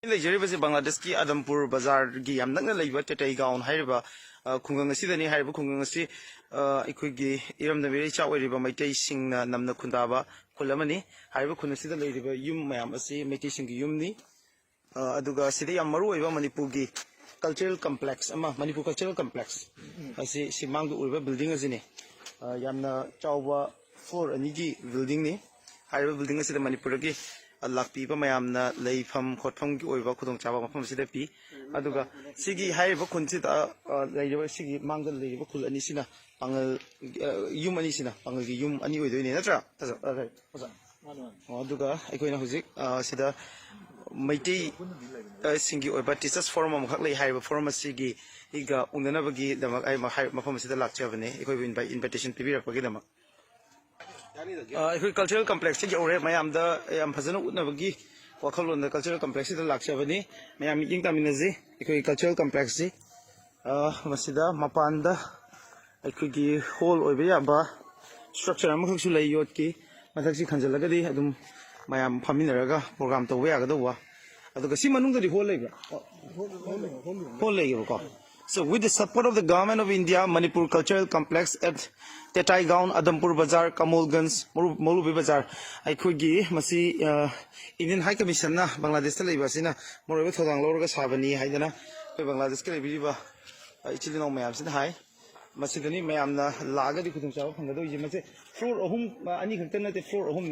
लेजरीबसे बांग्लादेश की आदमपुर बाजार की याम नक्ना लेबा टेटई गाउन हाइरिबा खुंगंग असिदनी हाइरिबा खुंगंग असि इखुगी इरमदबेरि चा ओइरिबा मैतै सिंगना नमना खुंदाबा खुलमनी हाइरिबा खुन असिदा लेरिबा युम मयाम असि मैतै सिंगी युमनी अदुगा सिदा याम मरु ओइबा मणिपुर की कल्चरल कॉम्प्लेक्स अमा मणिपुर कल्चरल कॉम्प्लेक्स असि सिमांग ओइबा बिल्डिंग असिने यामना चावबा फ्लोर अनि की बिल्डिंग नि हाइरिबा बिल्डिंग असिदा मणिपुर की लापीबा मयामना लेफम खोटफम की ओइबा खुदोंग चाबा मफम सिदा पी अदुगा सिगी हाइरिबा खुनसिदा लेरिबा सिगी मांगदा लेरिबा खुल अनि सिना पांगल युम अनि सिना पांगल की युम अनि ओइदोइने नत्रा ओजा अदुगा अखोइना हुजिक सिदा मैतै सिंगी ओइबा टीचर्स फोरम अमखक ले हाइरिबा फोरम सिगी इगा उंदनबगी दमक आई मफम सिदा लाक्चबने अखोइबा इनविटेशन पिबिरकपगी दमक कल्चरल कॉम्प्लेक्स की औरे मैम याम फजन उनबगी वखलोन कल्चरल कॉम्प्लेक्स लाक्चबनी मैम मीटिंग तमिनजी कल्चरल कॉम्प्लेक्स जी मपान होल याबा स्ट्रक्चर अमखसु लई योट की मथक्सी खंजलगदी अदुम मैम फमिनरगा प्रोग्राम तौबा यागदवा अदुगा सि मनुंगदि होल लेबा whole लेबको. So with the support of the government of India, Manipur Cultural Complex at Tetai Gaon, Adampur Bazar, Kamolganj, Molubi Bazar, Aikugi, Masi, Indian High Commission, Bangladesh Telebasina, Moreover Thodang Lorga Sabani, Haidana, Bangladesh Televiva, Ichilino Mayams in High, Masidani Mayamna, Laga, the Kutum Hangado, you must say, floor of whom any alternative floor of whom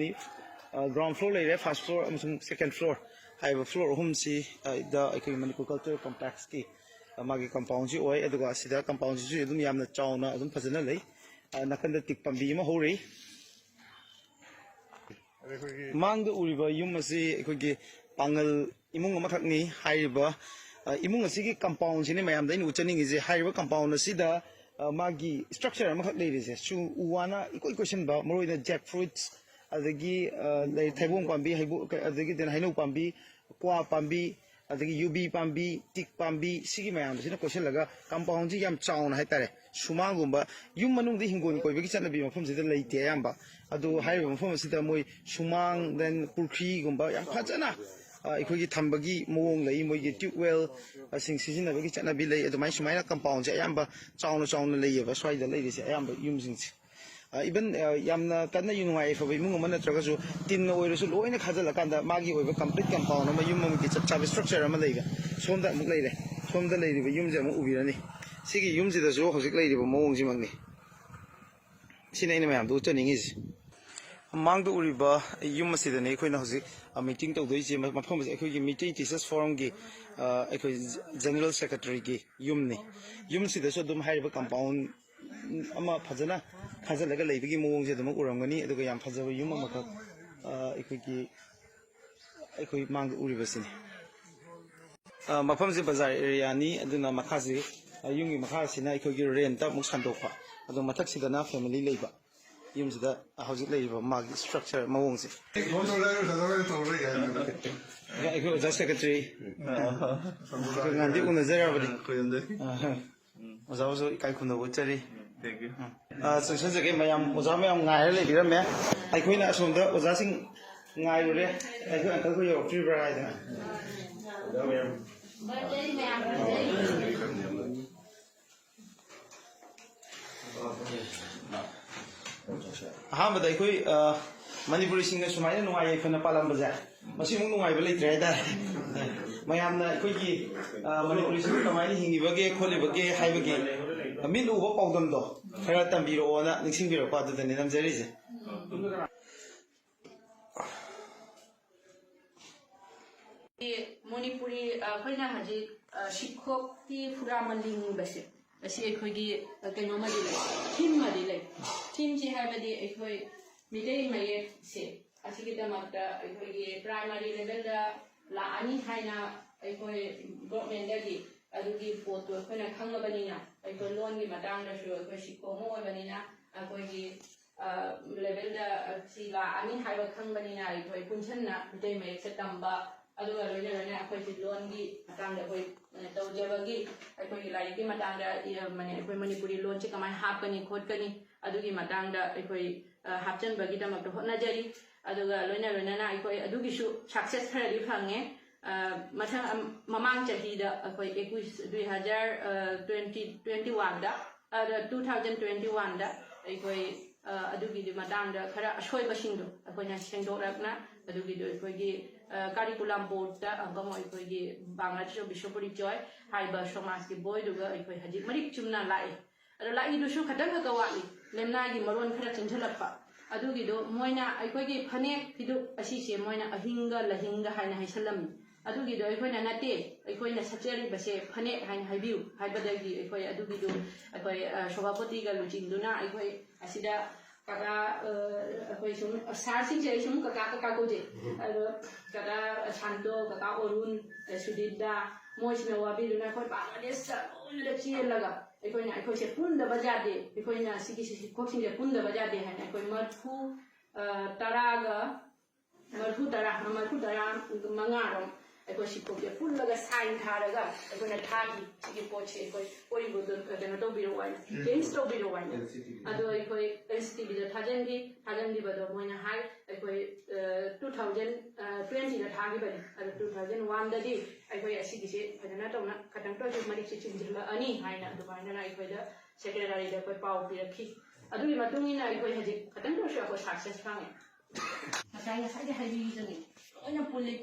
ground floor later, first floor, second floor. I have a floor of whom see the Manipur Cultural Complex key. मागी compound से ओए अदुगा सिदा compound से अदुम यामना चावना अदुम फजना लई नकंद टिक पंबी म होरी मांग उरिबा yum असी अखोगी पांगल इमुंग अमखकनी हाइरिबा इमुंग असी की कंपाउंड सिने मयाम दैन उचनिंग इजे हाइरिबा कंपाउंड असिदा मागी स्ट्रक्चर अमखक लेरिसे सु उवाना इको क्वेश्चन बा मरोइना जैक फ्रूट्स अदगी ले थाइबोंग पांबी हाइबो अदगी देन हाइनो पांबी क्वा पांबी UB Pambi, Tick Pambi, Sigi Mayam, question laga, compound yam chown haitare, Sumangumba, you manung the Hingon, Kovisan be from the late Yamba, Ado high from Sitamoi, Sumang, then Purki Gumba, and Pazana. If we get Tambagi, Mong, the Imo get too well, I think season of Vichana Billy at the Mashmina compounds, Yamba, Chown lay of us, why the ladies, Yamba using. Even Yamna Kana Yunai for Mumana Tragasu didn't know it low in a Kazalakanda, Magi with a complete compound, and Yumum gets a chavi structure, a Malaga. So that lady, from the lady with Yumza Uvirani. Sigi Yumzi the Zoho lady with Monzimani. Sinanimam, do turning is among the Uriba, Yumasi the Nequinosi, a meeting to the Mapomas, a meeting teachers forum, General Secretary Yumni. Yumsi the Sodom Hariba compound. Ama Pazana, Pazalaga Lady Mong, the Murangani, the Gayam Pazava Yumaka, Equi Mang Urivasin. Mapamzi Bazar Ariani, and then Makazi, a Yungi Makasina, Equi Renta Musandopa, the Mataxidana family labor. Yums the house labor, Mag structure, Mawonsi. The secretary, Nandi Unazera. Was also Kaikuna Wuteri. Thank you. So since again, my Mozambique, Nile, Birame, I queen Asunda was asking Nile, I couldn't tell you of 3 rider. How they could Manipuri singers from I don't know why I can Palam Bazaar. Masimu, I believe that. Mayamna Kuki Manipuri Kamani, Hingivage, Kolibage, Hivage, a middle of them though. Heratambi or not mixing beer part of the Ninam Zerize. Monipuri, Kolina Haji, Shikop, Furaman Basit. A sea Kogi, a Kanomadi, Tim Madile, Tim Jihabadi, a Midday may say, I think them at the primary level. La Ani Haina, I go government daddy, I do give for to a Kanga Banina, I go loan him a down the show, because she go more banana, I go give level the Sila, Ani Haiba Kanganina, I go Punchana, they may set them back, I do a little appointed loan gi, a down the way, Javagi, I go like him a down the Manipuri loan check my happening, Kotani, I do him a down the Hapton Bagitam of the Honajari. Aduga Luna Luna, I go Adugishu, success her fange, Mathang ममांग चहीदा अखोई 2021 दा 2021 दा अखोई अदुगी मतांग खरा अशोयबसिंगदो अखोइना सेंदोरकना अदुगी अखोई curriculum board अंगम अखोई Bangladesh बिशोपुरी Joy हाइबा समाज की बोय दुगा अखोई हजि मरिक चुमना लाई अदो लाई दुसु खतंग खकवाली लेमनागी मरोन खरा चिंझलप्पा अदुगिदो मोइना अखोई फने फिदु असिसे मोइना अहिंगा लहिंगा हाइना हाइसलम अदुगिदो अखोइना नते अखोइना सचेरी बसे फने हाइना हाइबिउ हाइबदगी अखोई अदुगिदो अखोई सभापति गा लुचिंदुना अखोई असिदा कका अखोई सुम सारसिंग जे सुम कका गोजे कका शांतो कका अरुण सुदिदा मोइसना वाबिदुना अखोई बांग्लादेश ओनले चियलगा अखोइना अखोइसे पुंदबा जादे अखोइना सिगिसि कोखिंगे पुंदबा जादे हाइना अखोई मरफु तरागा मरफु तरा मंगारम अखोई सिकोके पुल्लगा साइन थारगा अखोइना थागी सिगी पोचे अखोई ओरिबुदो कनो तोबिरो वाइन टेंस तोबिरो वाइन अदो अखोई एसटीबी द थाजंगी बदो मोइना हाई अखोई 2020 दा थागी बनि अदो 2001 ददि अखोई असिगिसे फजना तोना खतंग तो मरि चिचिंजिला अनि हाइना अदो बाइना अखोई द सेक्रेटरी द अखोई पाउ पिरखि अदुगी मतुंगिना अखोई हजि खतंग तो अखोई सक्सेस फांगे मसाइना साइड हाइबी जंगी ओना पुल्ली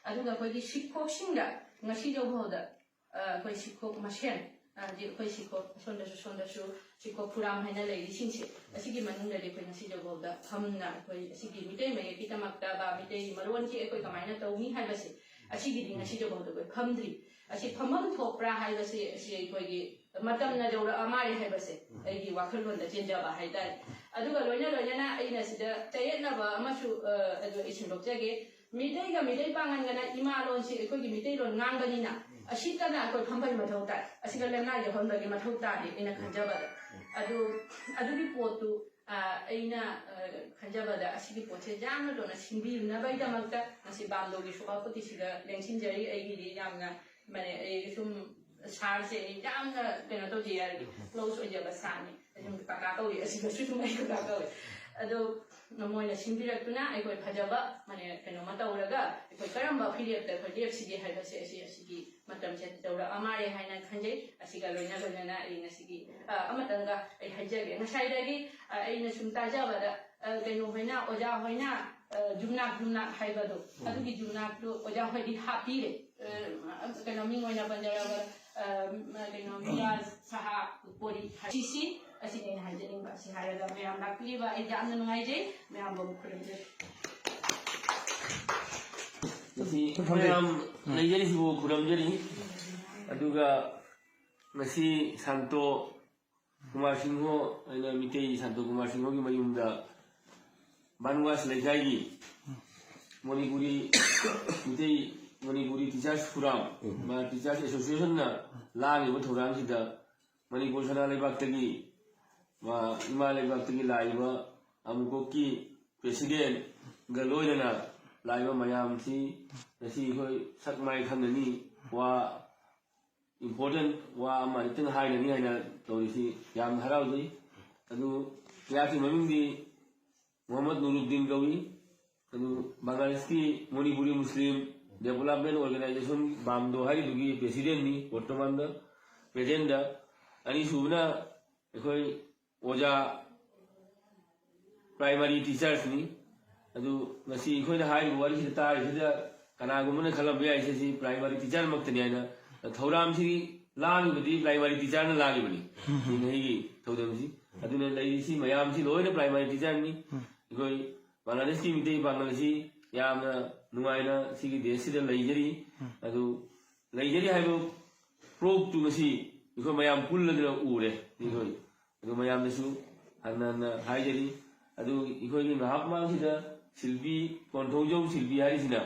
अदुगा अखोई सिखोक्सिंगा ngasi jawhoda अखोई सिखोक मसेन जे अखोई सिखोक सोंदसु सिखोक पुराम हाइना लेदि सिंसे असिगी मनुंगा दे अखोई ngasi jawhoda famna अखोई असिगी मिटै मय कितमक्ता बा मिटै मरोन की अखोई कमाइना तौनी हाइबसे असिगी दि ngasi jawhoda अखोई फमद्री असि फमम थोपरा हाइबसे असि अखोई मतमना जौरा अमारे हाइबसे अइगी वाखललोन द चेंजाबा हाइदाय अदुगा लोइना अइना सिदा तयेनबा अमसु अदु इसिनबोक्जागे मिटै पांगनगना इमा लोनसि अखोई मिटै लोन ngangbaniना असितना अखोई फंबै मथौता असिगा लेमना जे होनबगे मथौता दे इना खंजाबदा अदुगी पोतु अइना खंजाबदा असिगी पोचे जामना लोना सिंबिनबैदमक्ता असि बामलोगी सभापति सिगा लेंसिनजरी अइगी यामना माने ए सुम सारसे यामना केनो तो जियारगी क्लोज ओइजबा सानि अजुम काका तौई असिगा सुम अइ काका तौई अदो मोइना सिंबिरक्तुना अखोई फजबा माने केनो मतौरगा अखोई करम्बा फिलियपता अखोई लेपसिगे हाइबसे असिगी मतमसे तौरा अमारे हाइना खंजै असिगा लोइना अइना सिगी अमतंगा अइ हाइजगे नसाइदगी अइना सुम ताजाबदा केनो होइना ओजा होइना जुमनाक हाइबदो अदुगी जुमनाकदो ओजा होइदि हापिरे केनो मिंग होइना पंजरागा केनो मिराज साहा पोरी हासिसी असिने हाइजनिंग बा सि हायगा मैम लाक्लिबा ए जामना नुंगाइजे मैम बो खुरमजे नसी मैम लेजरी सिबो खुरमजरी अदुगा नसी सांतो कुमार सिंहो अइना मितेई सांतो कुमार सिंहो की मयुमदा बानुवास लेजाई मणिपुरी मितेई मणिपुरी टीचर्स फोरम मा टीचर्स एसोसिएशन ना लागिबो थौराम सिदा मणिपुर सना लेबाक्तगी इमा लेबाक्तगी लाइबा अमुको की प्रेसिडेंट गलोइना लाइबा मयाम थी नसी होय सकमाय खंगनी वा इम्पोर्टेंट वा मानितन हाइननी हाइना तौरिसी याम हराउदई अदु याकी ममिंदी मोहम्मद नूरुद्दीन गौरी अदु बांग्लादेश की मणिपुरी मुस्लिम डेवलपमेंट ऑर्गेनाइजेशन बामदो हारिदुगी प्रेसिडेंट नि वर्तमान द प्रेजेंट द अनि सुबना अखोई ओजा प्राइमरी टीचर्स नि अदु ngasi अखोई दा हाइ वारी सिता सिदा कनागुमने खलब याइ से प्राइमरी टीचर मक्तनि आइना थौराम सि लांग बदी प्राइमरी टीचर न लांग बनी नहीं थौदम सि अदुने लैसी मयाम सि लोइना प्राइमरी टीचर नि अखोई बांग्लादेश की मिते बांग्लादेशी यामना नुआइना सिगी देश सिदा लैजरी अदु लैजरी हाइबो प्रूफ टू ngasi अखोई मयाम पुल्लदना उरे निखोई अदु मयाम नसु हनना हाइजरी अदु अखोई नि महात्मा सिदा शिल्पी कोंथोंजौ शिल्पी हारिसिना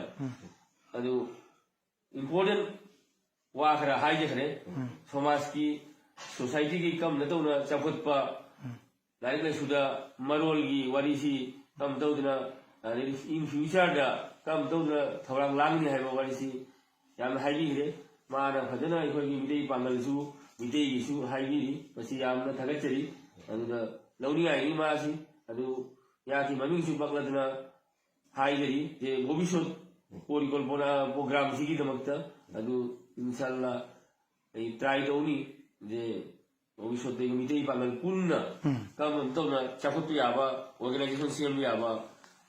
अदु इम्पोर्टेंट वा खरा हाइजे खरे समाज की सोसाइटी की कम न तौना चखुतपा लाइक लाइसुदा मरोल की वारीसी कम तौदना इन फ्यूचर दा कम तौदना थौरांग लांगनि हाइबा वारीसी याम हाइबी रे माना फजना अखोई की मिदै पांगलसु मिदै गिसु हाइबी मसी यामना थगचरी अदुदा लौनी आइनी मासी अदु याकी ममिंगसु पकलदना हाइजरी जे भविष्यत ꯄꯣꯔꯤꯀꯣꯜꯄꯣꯅꯥ ꯄ꯭ꯔꯣꯒ꯭ꯔꯥꯝꯁꯤꯒꯤꯗꯃꯛꯇ ꯑꯗꯨ ꯏꯟꯁꯥꯜꯂꯥ ꯑꯩ ꯇ꯭ꯔꯥꯏ ꯇꯧꯅꯤ ꯖꯦ ꯚꯕꯤꯁ꯭ꯋꯠꯇꯒꯤ ꯃꯤꯇꯩ ꯄꯥꯡꯒꯜ ꯄꯨꯟꯅ ꯀꯔꯝ ꯇꯧꯅ ꯆꯥꯎꯈꯠꯄ ꯌꯥꯕ ꯑꯣꯔꯒꯅꯥꯏꯖꯦꯁꯟ ꯁꯦꯝꯕ ꯌꯥꯕ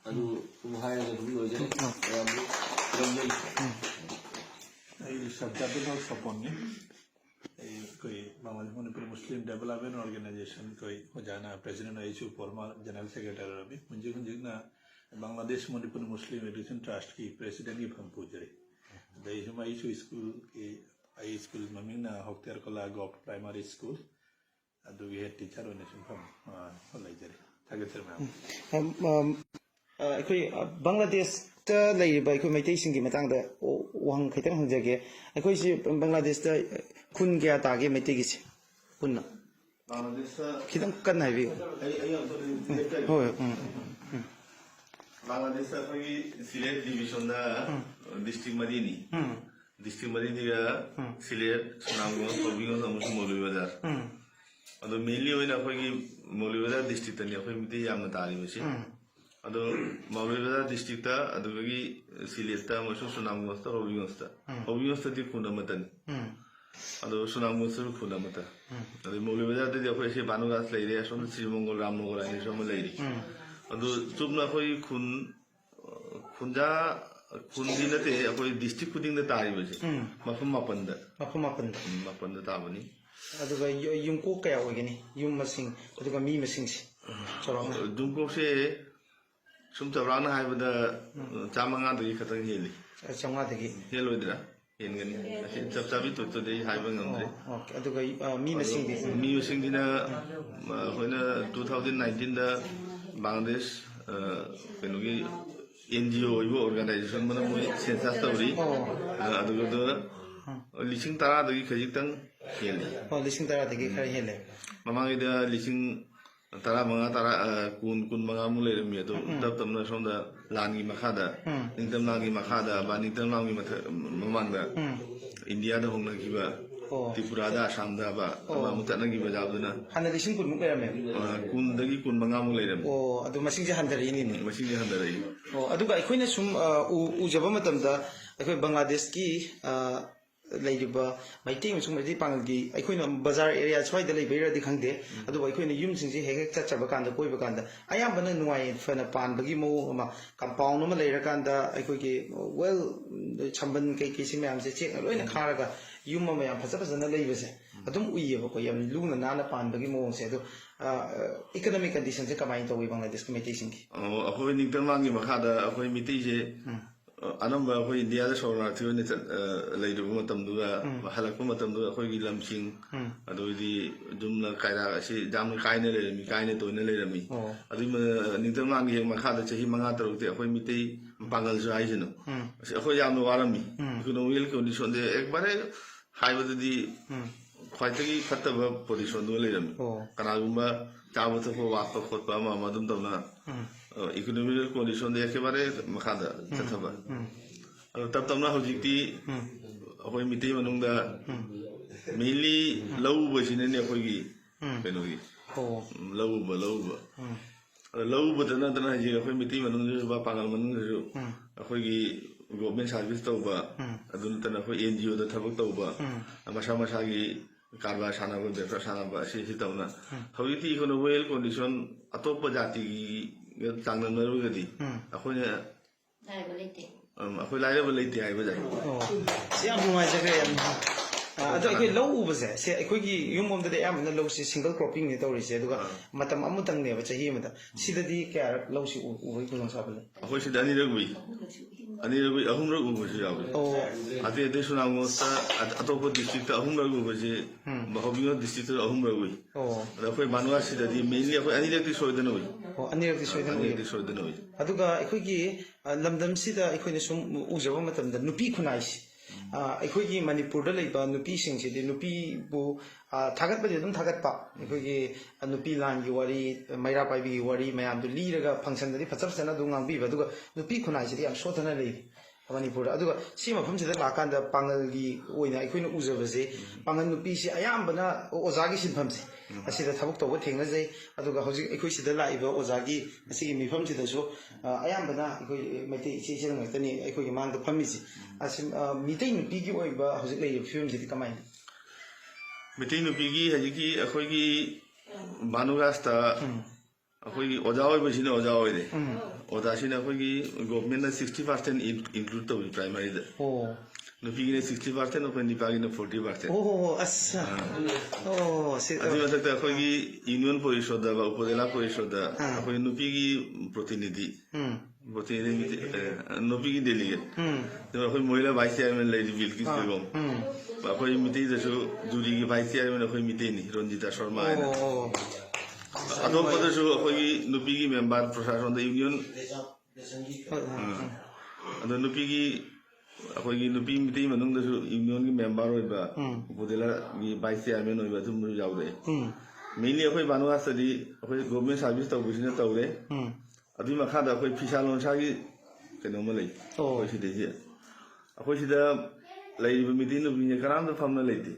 ꯑꯗꯨ ꯁꯨꯝ ꯍꯥꯏꯔꯒ ꯑꯗꯨꯝ ꯂꯣꯏꯖꯔꯦ ꯃꯌꯥꯝꯕꯨ ꯈꯨꯔꯨꯝꯖꯔꯤ I Shabdabul Saponni, Manipur Muslim Development Organization, Hojana, President Aichu, former General Secretary Rabi, Munjigna, Bangladesh Manipur Muslim Education Trust, President from Pujari. The Ishu School, I school, Mamina, Hokter Kola, Gop Primary School, and we had teacher donation from Nigeria. ꯑꯩꯈꯣꯏ ꯕꯪꯒ꯭ꯂꯥꯗꯦꯁꯇ ꯂꯩꯔꯤꯕ ꯑꯩꯈꯣꯏ ꯃꯩꯇꯩꯁꯤꯡꯒꯤ ꯃꯇꯥꯡꯗ ꯋꯥꯍꯪ ꯈꯤꯇꯪ ꯍꯪꯖꯒꯦ ꯑꯩꯈꯣꯏꯁꯤ ꯕꯪꯒ꯭ꯂꯥꯗꯦꯁꯇ ꯈꯨꯟ ꯀꯌꯥ ꯇꯥꯒꯦ ꯃꯩꯇꯩꯒꯤꯁꯤ ꯄꯨꯟꯅ ꯈꯤꯇꯪ ꯀꯟꯅ ꯍꯥꯏꯕꯤꯌꯨ ꯍꯣꯏ Bangladesh ꯑꯩꯈꯣꯏꯒꯤ ꯁꯤꯂꯦꯠ ꯗꯤꯕꯤꯖꯟꯗ ꯗꯤꯁꯇ꯭ꯔꯤꯛ ꯃꯔꯤꯅꯤ ꯗꯤꯁꯇ꯭ꯔꯤꯛ ꯃꯔꯤꯁꯤꯒ ꯁꯤꯂꯦꯠ ꯁꯨꯅꯥꯝꯒꯣꯟ ꯊꯧꯕꯤꯒꯣꯟ ꯑꯃꯁꯨꯡ ꯃꯧꯂꯨꯕꯥꯖꯥꯔ ꯑꯗꯣ ꯃꯦꯟꯂꯤ ꯑꯣꯏꯅ ꯑꯩꯈꯣꯏꯒꯤ ꯃꯧꯂꯨꯕꯥꯖꯥꯔ ꯗꯤꯁꯇ꯭ꯔꯤꯛꯇꯅꯤ ꯑꯩꯈꯣꯏ ꯃꯤꯇꯩ ꯌꯥꯝꯅ ꯇꯥꯔꯤꯕꯁꯤ ꯑꯗꯣ ꯃꯧꯂꯨꯕꯥꯖꯥꯔ ꯗꯤꯁꯇ꯭ꯔꯤꯛꯇ ꯑꯗꯨꯒꯤ ꯁꯤꯂꯦꯠꯇ ꯑꯃꯁꯨꯡ ꯁꯨꯅꯥꯝꯒꯣꯟꯗ ꯍꯧꯕꯤꯒꯣꯟꯗꯗꯤ ꯈꯨꯟ ꯑꯃꯇꯅꯤ ꯑꯗꯣ ꯁꯨꯅꯥꯝꯒꯣꯟꯗꯁꯨ ꯈꯨꯟ ꯑꯃꯇ ꯑꯗꯣ ꯃꯧꯂꯨꯕꯥꯖꯥꯔꯗꯗꯤ ꯑꯩꯈꯣꯏ ꯑꯁꯤ ꯚꯥꯅꯨꯒꯥꯁ ꯂꯩꯔꯦ ꯑꯁꯣꯝꯗ ꯁ꯭ꯔꯤꯃꯪꯒꯣꯜ ꯔꯥꯝꯅꯒꯔ ꯍꯥꯏꯅꯁꯨ ꯑꯃ ꯂꯩꯔꯤ ꯑꯗꯣ ꯆꯨꯝꯅ ꯑꯩꯈꯣꯏ ꯈꯨꯟꯗꯤ ꯅꯠꯇꯦ ꯑꯩꯈꯣꯏ ꯗꯤꯁꯇ꯭ꯔꯤꯛ ꯈꯨꯗꯤꯡꯗ ꯇꯥꯔꯤꯕꯁꯦ ꯃꯐꯝ ꯃꯥꯄꯟꯗ ꯇꯥꯕꯅꯤ ꯑꯗꯨꯒ ꯌꯨꯝꯀꯣꯛ ꯀꯌꯥ ꯑꯣꯏꯒꯅꯤ ꯌꯨꯝ ꯃꯁꯤꯡ ꯑꯗꯨꯒ ꯃꯤ ꯃꯁꯤꯡꯁꯤ ꯆꯥꯎꯔꯥꯛꯅ ꯌꯨꯝꯀꯣꯛꯁꯦ ꯁꯨꯝ ꯆꯥꯎꯔꯥꯛꯅ ꯍꯥꯏꯕꯗ 500ꯗꯒꯤ ꯈꯛꯇꯪ ꯍꯦꯜꯂꯤ 500ꯗꯒꯤ ꯍꯦꯜꯂꯣꯏꯗ꯭ꯔꯥ ꯍꯦꯟꯒꯅꯤ ꯑꯁꯤ ꯆꯞ ꯆꯥꯕꯤ ꯇꯣꯠꯇꯨꯗꯤ ꯑꯩ ꯍꯥꯏꯕ ꯉꯝꯗ꯭ꯔꯦ ꯑꯗꯨꯒ ꯃꯤ ꯃꯁꯤꯡꯗꯤ ꯃꯤ ꯃꯁꯤꯡꯁꯤꯅ ꯑꯩꯈꯣꯏꯅ 2019ꯗ ꯕꯪꯒ꯭ꯂꯥꯗꯦꯁ ꯀꯩꯅꯣꯒꯤ NGO ꯑꯣꯏꯕ ꯑꯣꯔꯒꯅꯥꯏꯖꯦꯁꯟ ꯑꯃꯅ ꯃꯣꯏ ꯁꯦꯟꯁꯁ ꯇꯧꯔꯤ ꯑꯗꯨꯒ 10,000ꯗꯒꯤ ꯈꯖꯤꯛꯇꯪ ꯍꯦꯜꯂꯤ 10,000ꯗꯒꯤ ꯈꯔ ꯍꯦꯜꯂꯦ ꯃꯃꯥꯡꯒꯤꯗ 15,000-15,000-15,000 ꯂꯩꯔꯝꯃꯤ ꯑꯗꯣ ꯇꯞ ꯇꯞꯅ ꯁꯣꯝꯗ ꯂꯥꯟꯒꯤ ꯃꯈꯥꯗ ꯅꯤꯡꯇꯝ ꯂꯥꯟꯒꯤ ꯃꯈꯥꯗ ꯅꯤꯡꯇꯝ ꯂꯥꯟꯒꯤ ꯃꯃꯥꯡꯗ ꯏꯟꯗꯤꯌꯥꯗ ꯍꯣꯡꯅꯈꯤꯕ ꯇ꯭ꯔꯤꯄꯨꯔꯥꯗ ꯑꯁꯥꯝꯗ ꯑꯃꯨꯛ ꯆꯠꯅꯈꯤꯕ ꯖꯥꯕꯗꯨꯅ ꯍꯥꯟꯅ 10,000ꯃꯨꯛ ꯂꯩꯔꯝꯃꯦ 10ꯗꯒꯤ 15,000ꯃꯨꯛ ꯂꯩꯔꯝꯃꯤ ꯑꯗꯨ ꯃꯁꯤꯡꯁꯦ ꯍꯟꯊꯔꯛꯏꯅꯤꯅꯦ ꯃꯁꯤꯡꯁꯦ ꯍꯟꯊꯔꯛꯏ ꯑꯗꯨꯒ ꯑꯩꯈꯣꯏꯅ ꯁꯨꯝ ꯎꯖꯕ ꯃꯇꯝꯗ ꯑꯩꯈꯣꯏ ꯕꯪꯒ꯭ꯂꯥꯗꯦꯁꯀꯤ ꯂꯩꯔꯤꯕ ꯃꯩꯇꯩ ꯑꯃꯁꯨꯡ ꯃꯩꯇꯩ ꯄꯥꯡꯒꯜꯒꯤ ꯑꯩꯈꯣꯏꯅ ꯕꯖꯥꯔ ꯑꯦꯔꯤꯌꯥ ꯁ꯭ꯋꯥꯏꯗ ꯂꯩꯕꯩꯔꯗꯤ ꯈꯪꯗꯦ ꯑꯗꯨꯕꯨ ꯑꯩꯈꯣꯏꯅ ꯌꯨꯝꯁꯤꯡꯁꯦ ꯍꯦꯛ ꯆꯠꯆꯕ ꯀꯥꯟꯗ ꯀꯣꯏꯕ ꯀꯥꯟꯗ ꯑꯌꯥꯝꯕꯅ ꯅꯨꯡꯉꯥꯏꯐꯅ ꯄꯥꯟꯕꯒꯤ ꯃꯑꯣꯡ ꯑꯃ ꯀꯝꯄꯥꯎꯟ ꯑꯃ ꯂꯩꯔꯀꯥꯟꯗ ꯑꯩꯈꯣꯏꯒꯤ ꯋꯦꯜ ꯁꯝꯕꯟ ꯀꯩꯀꯩꯁꯤ ꯃꯌꯥꯝꯁꯦ ꯆꯦꯛꯅ ꯂꯣꯏꯅ ꯈꯥꯔꯒ ꯌꯨꯝ ꯑꯃ ꯌꯥꯝ ꯐꯖꯅ ꯂꯩꯕꯁꯦ ꯑꯗꯨꯝ ꯎꯏꯌꯦꯕꯀꯣ ꯌꯥꯝ ꯂꯨꯅ ꯅꯥꯟꯅ ꯄꯥꯟꯕꯒꯤ ꯃꯑꯣꯡꯁꯦ ꯑꯗꯣ ꯏꯀꯣꯅꯣꯃꯤꯛ ꯀꯟꯗꯤꯁꯟꯁꯦ ꯀꯃꯥꯏꯅ ꯇꯧꯋꯤ ꯕꯪꯒ꯭ꯂꯥꯗꯦꯁꯀꯤ ꯃꯩꯇꯩꯁꯤꯡꯒꯤ ꯑꯩꯈꯣꯏ ꯅꯤꯡꯇꯝ ꯂꯥꯟꯒꯤ ꯃꯈꯥꯗ ꯑꯩꯈꯣꯏ ꯃꯤꯇꯩꯁꯦ ꯑꯅꯝꯕ ꯑꯩꯈꯣꯏ ꯏꯟꯗꯤꯌꯥꯗ ꯁꯣꯔꯅꯥꯔꯊꯤ ꯑꯣꯏꯅ ꯂꯩꯔꯨꯕ ꯃꯇꯝꯗꯨꯒ ꯍꯜꯂꯛꯄ ꯃꯇꯝꯗꯨꯗ ꯑꯩꯈꯣꯏꯒꯤ ꯂꯝꯁꯤꯡ ꯑꯗꯨꯗꯤ ꯑꯗꯨꯝꯅ ꯀꯩꯔꯥꯛ ꯑꯁꯤ ꯌꯥꯝꯅ ꯀꯥꯏꯅ ꯇꯣꯏꯅ ꯂꯩꯔꯝꯃꯤ ꯑꯗꯨꯒꯤ ꯅꯤꯡꯇꯝ ꯂꯥꯟꯒꯤ ꯍꯦꯛ ꯃꯈꯥꯗ ꯆꯍꯤ 5-6ꯇꯤ ꯑꯩꯈꯣꯏ ꯃꯤꯇꯩ ꯄꯥꯡꯒꯜꯁꯨ ꯍꯥꯏꯁꯤꯅꯨ ꯑꯩꯈꯣꯏ ꯌꯥꯝꯅ ꯋꯥꯔꯝꯃꯤ ꯏꯀꯣꯅꯣꯃꯤꯀꯦꯜ ꯀꯟꯗꯤꯁꯟꯁꯦ ꯑꯦꯛꯕꯥꯔꯦ ꯍꯥꯏꯕꯗꯗꯤ ꯈ꯭ꯋꯥꯏꯗꯒꯤ ꯐꯠꯇꯕ ꯄꯣꯖꯤꯁꯟꯗꯨ ꯂꯩꯔꯝꯃꯤ ꯀꯅꯥꯒꯨꯝꯕ ꯆꯥꯕ ꯊꯛꯄ ꯋꯥꯠꯄ ꯈꯣꯠꯄ ꯑꯃ ꯑꯗꯨꯝ ꯇꯧꯅ इकोनॉमिकल कंडीशन एकेबारे मखादा चथबा तब तबना हजिक्ति अखोई मितै मनुंगदा मेनली लौबसिने ने अखोई कइनोगी लौबदना दना जे अखोई मितै मनुंगजु बा पांगल मनुंगजु अखोई गवर्नमेंट सर्विस तौबा अदुन तना अखोई NGO दा थबक तौबा मसा मसागी कारबा सानाबा बेफर सानाबा सि तौना हजिक्ति इकोनॉमिकल कंडीशन अतोप जाति चांगनमरुगदी अखोइने अखोइ लाइरबा लेते हाइबा जाय से याम नुवाइजगे याम अदो अखोइ लौ उबसे से अखोइगी युमोमदे यामना लौसि सिंगल क्रॉपिंग ने तौरिसे अदुगा मतम अमुतंग नेबा चही अमदा सिददी क्या लौसि उबई कुलंग साबले अखोइ सिदा अनिरगुइ अहुमरग उबसे याबे अते दे सुनांगोस्ता अतोप डिस्ट्रिक्ट अहुमरग उबसे बहबियो डिस्ट्रिक्ट अहुमरगुइ अखोइ मानवा सिददी मेनली अखोइ अनिरगति सोइदन होई अनिरगति सोइदन होई अदुगा अखोइगी लमदम सिदा अखोइने सुम उजबा मतमदा नुपी खुनाइसि अखोइगी मणिपुरदा लेबा नुपी सिंगसिदि नुपी बु थागतबदि अदुम थागतपा अखोइगी नुपी लानगी वारी मैरा पाइबी वारी मयाम दु लीरगा फंक्शन दि फचर फचना दु ngang bi ba दुगा नुपी खुनाइसि याम सोथना लेइ ꯃꯅꯤꯄꯨꯔꯗ ꯑꯗꯨꯒ ꯁꯤ ꯃꯐꯝꯁꯤꯗ ꯂꯥꯛꯀꯥꯟꯗ ꯄꯥꯡꯒꯜꯒꯤ ꯑꯣꯏꯅ ꯑꯩꯈꯣꯏꯅ ꯎꯖꯕꯁꯦ ꯄꯥꯡꯒꯜ ꯅꯨꯄꯤꯁꯤ ꯑꯌꯥꯝꯕꯅ ꯑꯣꯖꯥꯒꯤ ꯁꯤꯟꯐꯝꯁꯦ ꯑꯁꯤꯗ ꯊꯕꯛ ꯇꯧꯕ ꯊꯦꯡꯅꯖꯩ ꯑꯗꯨꯒ ꯍꯧꯖꯤꯛ ꯑꯩꯈꯣꯏ ꯁꯤꯗ ꯂꯥꯛꯏꯕ ꯑꯣꯖꯥꯒꯤ ꯉꯁꯤꯒꯤ ꯃꯤꯐꯝꯁꯤꯗꯁꯨ ꯑꯌꯥꯝꯕꯅ ꯑꯩꯈꯣꯏ ꯃꯩꯇꯩ ꯏꯆꯦ ꯏꯆꯦ ꯉꯥꯛꯇꯅꯤ ꯑꯩꯈꯣꯏꯒꯤ ꯃꯥꯡꯗ ꯐꯝꯃꯤꯁꯤ ꯃꯤꯇꯩ ꯅꯨꯄꯤꯒꯤ ꯑꯣꯏꯕ ꯍꯧꯖꯤꯛ ꯂꯩꯔꯤꯕ ꯐꯤꯕꯝꯁꯤꯗꯤ ꯀꯃꯥꯏꯅ ꯃꯤꯇꯩ ꯅꯨꯄꯤꯒꯤ ꯍꯧꯖꯤꯛꯀꯤ ꯑꯩꯈꯣꯏꯒꯤ ꯚꯥꯅꯨꯒꯥꯁꯇ ꯑꯩꯈꯣꯏꯒꯤ ꯑꯣꯖꯥ ꯑꯣꯏꯕꯁꯤꯅ ꯑꯣꯖꯥ ꯑꯣꯏꯔꯦ ꯑꯣꯖꯥꯁꯤꯅ ꯑꯩꯈꯣꯏꯒꯤ ꯒꯣꯚꯔꯟꯃꯦꯟꯠꯅ 60% ꯏꯟꯀ꯭ꯂꯨꯗ ꯇꯧꯏ ꯄ꯭ꯔꯥꯏꯃꯥꯔꯤꯗ ꯅꯨꯄꯤꯒꯤꯅ 60% ꯑꯩꯈꯣꯏ ꯅꯨꯄꯥꯒꯤꯅ 40%. ꯑꯣ ꯑꯁ ꯑꯣ ꯁꯤ ꯑꯗꯨꯒꯤ ꯃꯊꯛꯇ ꯑꯩꯈꯣꯏꯒꯤ ꯌꯨꯅꯤꯌꯟ ꯄꯣꯔꯤꯁꯣꯗ ꯎꯄꯗꯦꯂꯥ ꯄꯣꯔꯤꯁꯣꯗ ꯑꯩꯈꯣꯏ ꯅꯨꯄꯤꯒꯤ ꯄ꯭ꯔꯣꯇꯤꯅꯤꯙꯤ ꯅꯨꯄꯤꯒꯤ ꯗꯦꯂꯤꯒꯦꯠ ꯑꯩꯈꯣꯏ ꯃꯣꯏꯂꯥ ꯚꯥꯏꯁ ꯆꯤꯌꯔꯃꯦꯟ ꯂꯩꯔꯤ ꯕꯤꯜꯀꯤꯁ ꯕꯦꯒꯝ ꯑꯩꯈꯣꯏ ꯃꯤꯇꯩꯗꯁꯨ ꯖꯨꯔꯤꯒꯤ ꯚꯥꯏꯁ ꯆꯤꯌꯔꯃꯦꯟ ꯑꯩꯈꯣꯏ ꯃꯤꯇꯩꯅꯤ ꯔꯣꯟꯖꯤꯇꯥ ꯁꯔꯃ ꯍꯥꯏꯅ ꯑꯇꯣꯞꯄꯗꯁꯨ ꯑꯩꯈꯣꯏꯒꯤ ꯅꯨꯄꯤꯒꯤ ꯃꯦꯝꯕꯔ ꯄ꯭ꯔꯣꯁꯥꯁꯟꯗ ꯌꯨꯅꯤꯌꯟ ꯑꯗꯣ ꯅꯨꯄꯤꯒꯤ ꯑꯩꯈꯣꯏꯒꯤ ꯅꯨꯄꯤ ꯃꯤꯇꯩ ꯃꯅꯨꯡꯗꯁꯨ ꯌꯨꯅꯤꯌꯟꯒꯤ ꯃꯦꯝꯕꯔ ꯑꯣꯏꯕ ꯎꯄꯗꯦꯂꯥꯒꯤ ꯚꯥꯏꯁ ꯆꯤꯌꯔꯃꯦꯟ ꯑꯣꯏꯕ ꯑꯗꯨꯝꯕꯁꯨ ꯌꯥꯎꯔꯛꯑꯦ ꯃꯦꯟꯂꯤ ꯑꯩꯈꯣꯏ ꯚꯥꯅꯨꯋꯥꯁꯇꯗꯤ ꯑꯩꯈꯣꯏ ꯒꯣꯚꯔꯟꯃꯦꯟꯠ ꯁꯥꯔꯚꯤꯁ ꯇꯧꯕꯁꯤꯅ ꯇꯧꯔꯦ ꯑꯗꯨꯒꯤ ꯃꯈꯥꯗ ꯑꯩꯈꯣꯏ ꯐꯤꯁꯥ ꯂꯣꯟꯁꯥꯒꯤ ꯀꯩꯅꯣꯝꯃ ꯂꯩ ꯑꯩꯈꯣই ꯁꯤꯗꯩꯁꯦ ꯑꯩꯈꯣꯏ ꯁꯤꯗ ꯂꯩꯔꯤꯕ ꯃꯤꯇꯩ ꯅꯨꯄꯤꯁꯦ ꯀꯅꯥꯝꯇ ꯐꯝꯅ ꯂꯩꯇꯦ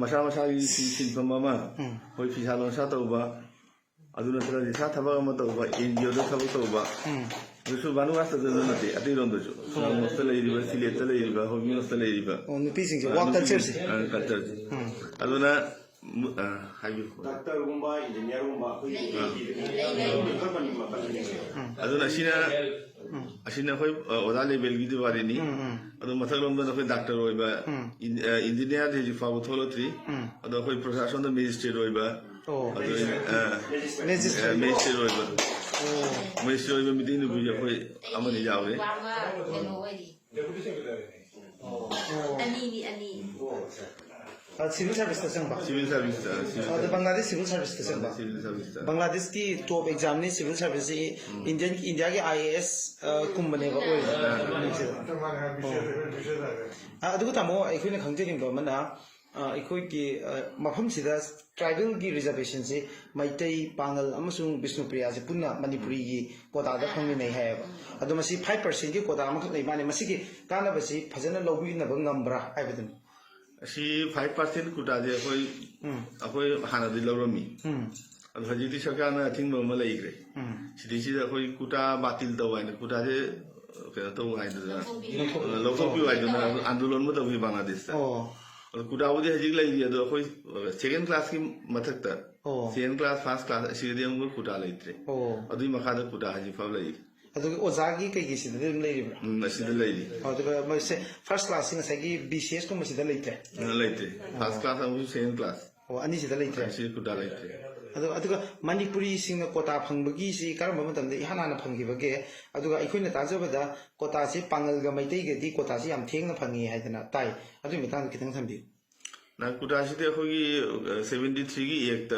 ꯃꯁꯥ ꯃꯁꯥꯒꯤ ꯁꯤꯟꯐꯝ ꯑꯃ ꯑꯩꯈꯣꯏ ꯐꯤꯁꯥ ꯂꯣꯟꯁꯥ ꯇꯧꯕ ꯑꯗꯨ ꯅꯠꯇ꯭ꯔꯒ ꯔꯤꯁꯥ ꯊꯕꯛ ꯑꯃ ꯇꯧꯕ NGOꯗ ꯊꯕꯛ ꯇꯧꯕ ꯑꯗꯨꯁꯨ ꯚꯥꯅꯨꯋꯥꯁꯇꯗ ꯅꯠꯇꯦ ꯑꯇꯩꯔꯣꯝꯗꯁꯨ ꯁꯨꯅꯥꯡꯃꯣꯁꯇ ꯂꯩꯔꯤꯕ ꯁꯤꯂꯦꯠꯇ ꯂꯩꯔꯤꯕ ꯍꯣꯃꯤꯌꯣꯁꯇ ꯂꯩꯔꯤꯕ ꯅꯨꯄꯤꯁꯤꯡꯁꯦ ꯋꯥꯛ ꯀꯜꯆꯔꯁꯦ ꯀꯜꯆꯔꯁꯦ ꯑꯗꯨꯅ ꯍꯥꯏꯕꯤꯌꯨ ꯗꯥꯛꯇꯔꯒꯨꯝꯕ ꯏꯟꯖꯤꯅꯤꯌꯔꯒꯨꯝꯕ ꯑꯗꯨꯅ ꯑꯁꯤꯅ ꯑꯩꯈꯣꯏ ꯑꯣꯖꯥ ꯂꯦꯚꯦꯜꯒꯤꯗꯤ ꯋꯥꯔꯤꯅꯤ ꯑꯗꯨ ꯃꯊꯛꯂꯣꯝꯗꯅ ꯑꯩꯈꯣꯏ ꯗꯥꯛꯇꯔ ꯑꯣꯏꯕ ꯏꯟꯖꯤꯅꯤꯌꯔꯗꯤ ꯍꯧꯖꯤꯛ ꯐꯥꯎꯕ ꯊꯣꯛꯂꯛꯇ꯭ꯔꯤ ꯑꯗꯣ ꯑꯩꯈꯣꯏ ꯄ꯭ꯔꯣꯁꯥꯁꯟꯗ ꯃꯦꯖꯤꯁꯇ꯭ꯔꯦꯠ ꯑꯣꯏꯕ ꯃꯦꯖꯤꯁꯇ꯭ꯔꯦꯠ ꯑꯣꯏꯕ ꯃꯦꯖꯤꯁꯇ꯭ꯔꯦꯠ ꯑꯣꯏꯕ ꯃꯤꯇꯩ ꯅꯨꯄꯤꯁꯦ ꯑꯩꯈꯣꯏ ꯑꯃꯗꯤ ꯌꯥꯎꯔꯦ सिविल सर्विस चंबा civil service Bangladesh civil service चंबा सिविल सर्विस बांग्लादेश की टॉप एग्जाम ने सिविल सर्विस इंडिया के IAS कुंभने तामो अखोन खंजरीब अखोई मफम ट्राइबल की रिजर्वेशन से मैतई पांगल विष्णुप्रिया से पुनः मणिपुरी की कोटा फंगने है 5% की कोटा माने कानबसी फजन लौबीनब्रा असी 5% कुटाजे अखोई हानादि लौरमी अदु हजिति सरकारना अथिंग बम लैग्रे सिदिसिदा अखोई कुटा बातिल तवाइना कुटाजे केनो तव हाइदना लोकपि हाइदना आंदोलन म तवि बांग्लादेश कुटाबुदि हजिक लैदि अदु अखोई सेकेंड क्लास की मथकता सेकेंड क्लास फर्स्ट क्लास सिदि हम कुटा लैत्रे अदुइ मखादा कुटा हजि फाव लै ओजागी कई फर्स्ट क्लास BCS को लेते फर्स्ट क्लास सेकेंड क्लास अनी लेते मणिपुरी कोटा फंगी कम इहान हाना फंगे अखोन ताजबद कोटा से पांगल मैतई कोटा से फंगे ताई खित थम्बी कुटा से 73 की एक्ट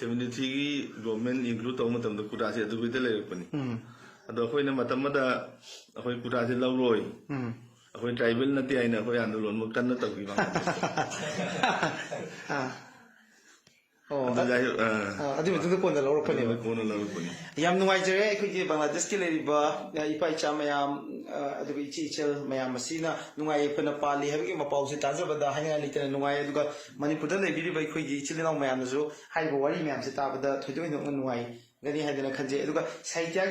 73 की गवर्नमेंट इंक्लूड तब कुटा से लेरपनी अदो अखोइना मतमदा अखोइ कुटासे लौरोइ अखोइ ट्राइबल नते आइना अखोइ आंदोलन मु कन्न तौकी बांग्लादेश की इपा इचा मैम इचे इचल मैम नुआइफन पाली है मपाउसे ताजबद लेते नुआई मणिपुर इचिल इनाउ मैम वारी मैम से ताबद थोदोइन नुआई गनी है खजे साहित्य